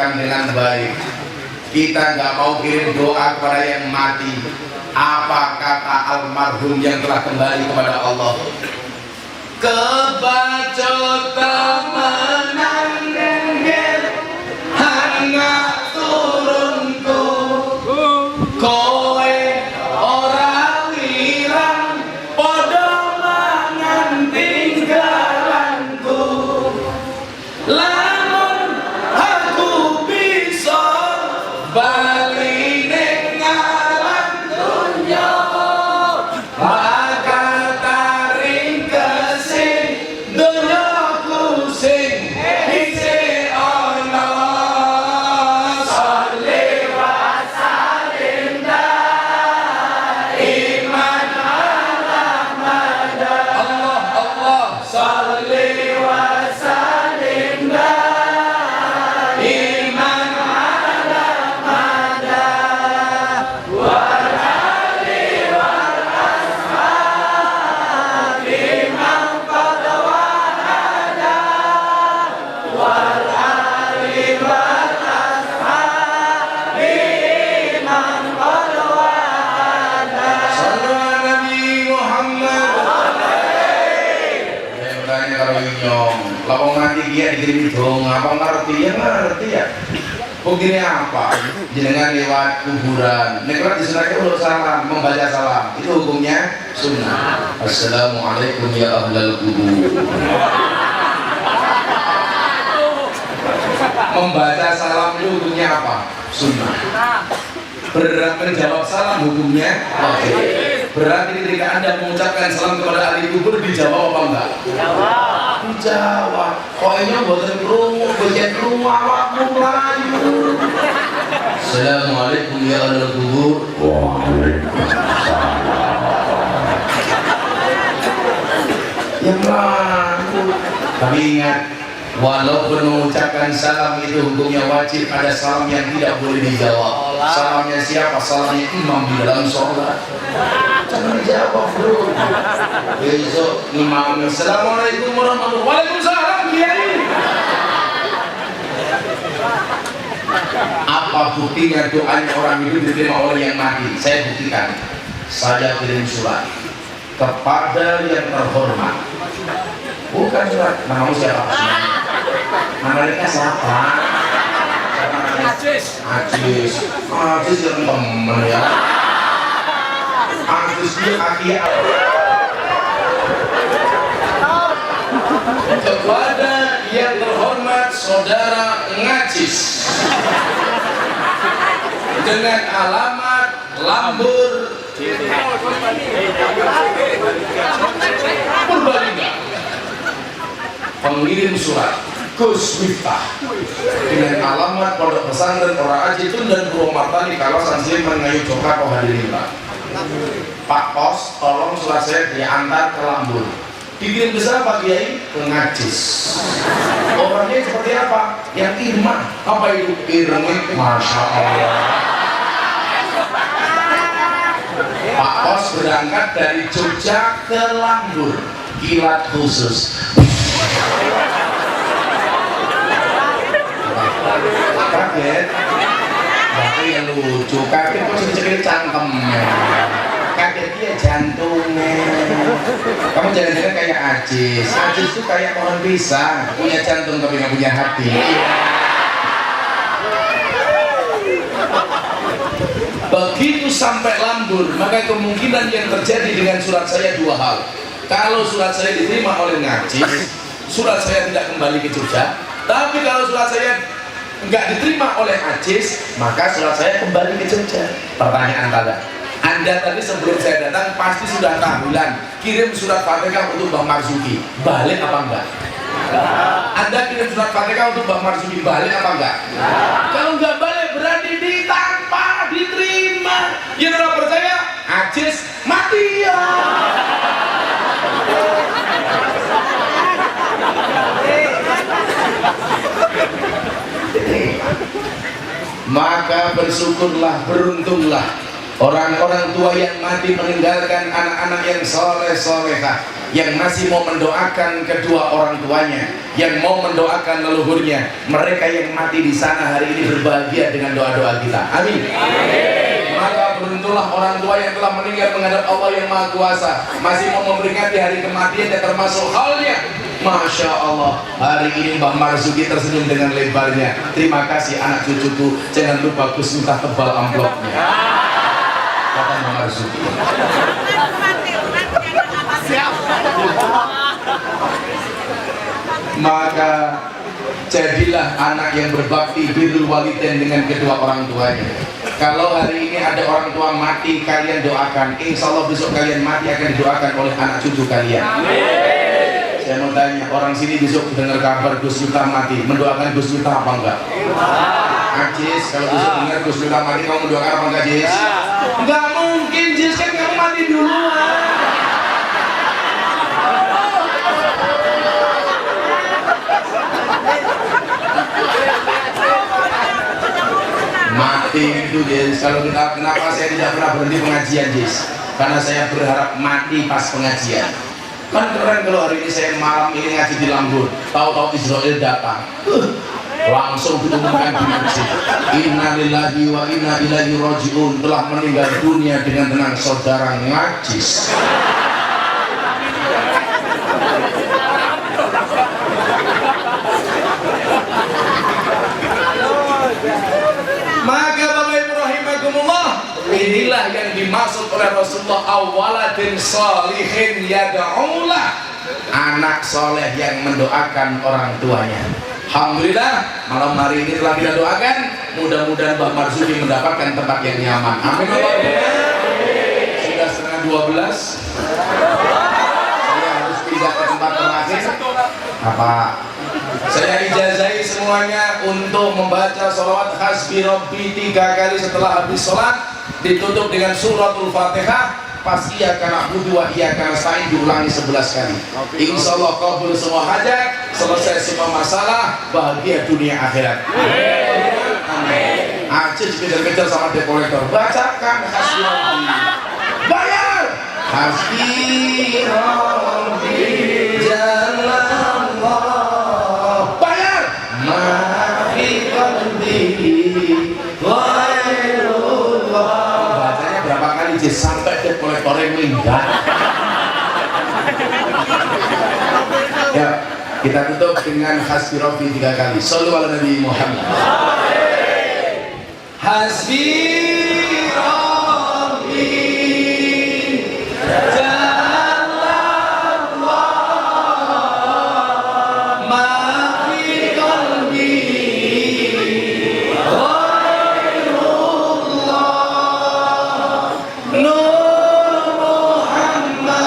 ucapkan dengan baik. Kita nggak mau kirim doa kepada yang mati. Apa kata almarhum yang telah kembali kepada Allah? Kebacut temenan ngger hangat turunku, kowe ora wirang padha mangan tinggalanku. Lamun aku bisa bali ning alam dunya, bakal taring kesing dunyaku sing isih ana. Sholli wa sallim daiman ala Ahmad. Allah Allah, sholli wa sallim daiman ala Ahmad wal ali wal ashabi man qad wahada wal ali wal ashabi man qad wahada. Sallu ala Nabi Muhammad. Saya bertanya kalau inyong, kalau mati dia dikirim dong, apa ngerti? Ya ngerti ya. Begini apa? Jenengan lewat kuburan, nekrat disunahkan untuk salam, membaca salam. Itu hukumnya sunnah. Assalamualaikum ya ahlal kubur. Membaca salam itu hukumnya apa? Sunnah. Berat menjawab salam hukumnya wajib. Berarti ketika Anda mengucapkan salam kepada ahli kubur dijawab apa enggak? Dijawab. Pokoknya buatan kerungu, bagian kerungu awakmu melayu. Assalamualaikum ya ahli kubur. Waalaikumsalam. Ya melayu. Tapi ingat, walaupun mengucapkan salam itu hukumnya wajib, ada salam yang tidak boleh dijawab. Salamnya siapa? Salamnya imam di dalam sholat. Jangan dijawab bro. Besok imam, assalamualaikum warahmatullahi wabarakatuh. Waalaikumsalam kiai. Apa buktinya doanya orang hidup diterima oleh yang mati? Saya buktikan. Saya kirim surat kepada yang terhormat. Bukan surat, namamu siapa? Nama mereka siapa? Ajis yang temen ya. Ajis dia kaki kepada yang terhormat saudara Ngajis dengan alamat Lambur Purbalingga. Pengirim surat Gus Miftah dengan alamat Pondok Pesantren Ora Ajitun dan Purwomartani kawasan Sleman Ngayu Jakarta. Hadirin Pak Pos, tolong surat saya diantar ke Lambur. Dikirim ke siapa Kiai? Ke Ngajis. Orangnya seperti apa? Yang irmah. Apa itu irmah? Masya Allah. Pak Pos berangkat dari Jogja ke Lambur, kilat khusus. Kaget, tapi yang lucu, kaget kok cekil cangkemnya, kaget dia jantungnya. Kamu jangan-jangan kayak Ajis. Ajis itu kayak pohon pisang, punya jantung tapi nggak punya hati. Begitu sampai Lambur, maka kemungkinan yang terjadi dengan surat saya dua hal. Kalau surat saya diterima oleh Ngajis, surat saya tidak kembali ke Jogja. Tapi kalau surat saya nggak diterima oleh Ajis, maka surat saya kembali ke Jogja. Pertanyaan Anda tadi sebelum saya datang pasti sudah tahlilan, kirim surat Fatihah untuk Bang Marzuki, balik apa enggak? Anda kirim surat Fatihah untuk Bang Marzuki, balik apa enggak? Kalau enggak balik berarti ditanpa diterima. Yang tidak percaya, Ajis mati ya. Maka bersyukurlah, beruntunglah Orang-orang tua yang mati meninggalkan anak-anak yang soleh-solehah, yang masih mau mendoakan kedua orang tuanya, yang mau mendoakan leluhurnya. Mereka yang mati di sana hari ini berbahagia dengan doa-doa kita. Amin. Maka beruntunglah orang tua yang telah meninggal menghadap Allah yang Maha Kuasa, masih mau memperingati hari kematian dan termasuk halnya. Masya Allah, hari ini Mbak Marzuki tersenyum dengan lebarnya. Terima kasih anak cucuku, jangan lupa Gus Miftah tebal amplopnya. Kata Mbak Marzuki. Maka jadilah anak yang berbakti birrul walidain dengan kedua orang tuanya. Kalau hari ini ada orang tua mati, kalian doakan, insya Allah besok kalian mati akan didoakan oleh anak cucu kalian. Saya mau tanya, orang sini besok dengar kabar Gus Miftah mati, mendoakan Gus Miftah apa enggak? Ajis, kalau besok dengar Gus Miftah mati, kamu mendoakan apa enggak, Jis? Enggak mungkin, Jis, kan kamu mati duluan. Mati itu, Jis. Kalau kenapa saya tidak pernah berhenti pengajian, Jis? Karena saya berharap mati pas pengajian. Kan keren kalau hari ini saya malam ini ngaji di Lambun, tahu-tahu Israel datang, langsung diumumkan di masjid, innalillahi wa inna ilaihi rajiun, telah meninggal dunia dengan tenang saudara Ngajis. Maka Bapak Ibu rahimakumullah, inilah yang dimaksud oleh Rasulullah, awaladin sholihin yad'ulah, anak soleh yang mendoakan orang tuanya. Alhamdulillah malam hari ini telah kita doakan, mudah-mudahan Mbak Marzuki mendapatkan tempat yang nyaman. Amin. Sudah setengah 12, saya harus pindah ke tempat terakhir. Apa? Saya ijazahi semuanya untuk membaca sholawat hasbi rabbi 3 kali setelah habis sholat, ditutup dengan suratul Fatihah. Pas iyyaka na'budu wa iyyaka nasta'in diulangi 11 kali. Insyaallah kabul semua hajat, selesai semua masalah, bahagia dunia akhirat. Amin. Aceh dikejar-kejar sama debt collector, bacakan hasbi rabbi, bayar hasbi rabbi jalallah, bayar mafi qalbi ghairullah. Bacanya berapa kali Jis sampai debt collectornya minggat? Ya, kita tutup dengan hasbi rabbi 3 kali. Shallu ala Nabi Muhammad. Hasbi rabbi jalallah ma fi qalbi ghairullah nur Muhammad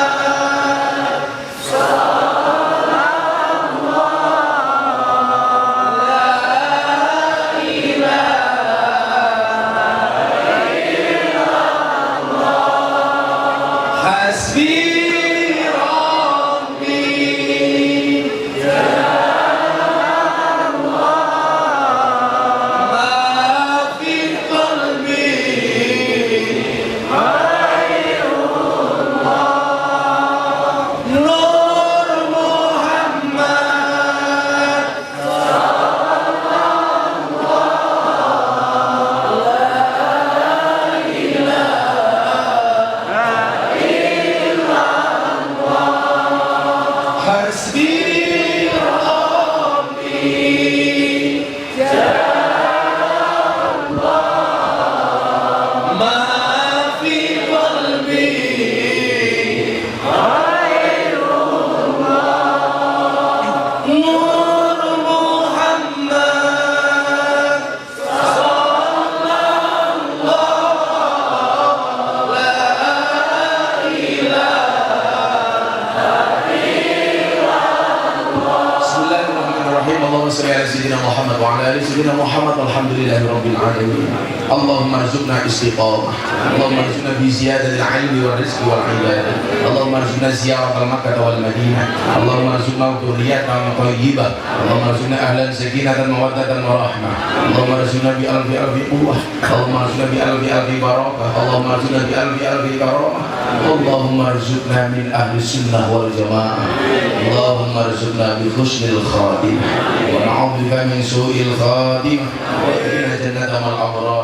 hasbi rabbi jalallah ma fi qalbi ghairullah nur Muhammad sallallahu la ilaha sayyidina Muhammad wa ala ali sayyidina Muhammad walhamdulillahi rabbil alamin. Allahumma arzuqna istiqamah, Allahumma arzuqna bi ziyadatil ilmi wal rizqi wal ibadah, Allahumma arzuqna ziyaratal Makkah wal Madinah, Allahumma arzuqna dhurriyyatan thayyibah, Allahumma arzuqna ahlan sakinatan mawaddatan wa rahmah, Allahumma arzuqna bi alfi alfi quwwah, Allahumma arzuqna bi alfi alfi barakah, Allahumma arzuqna bi alfi alfi karamah, Allahumma arzuqna min ahli sunnah wal jamaah, Allahumma arzuqna bi husnil khatimah wa na'udzubika min su'il khatimah wa qina jannatal abrar.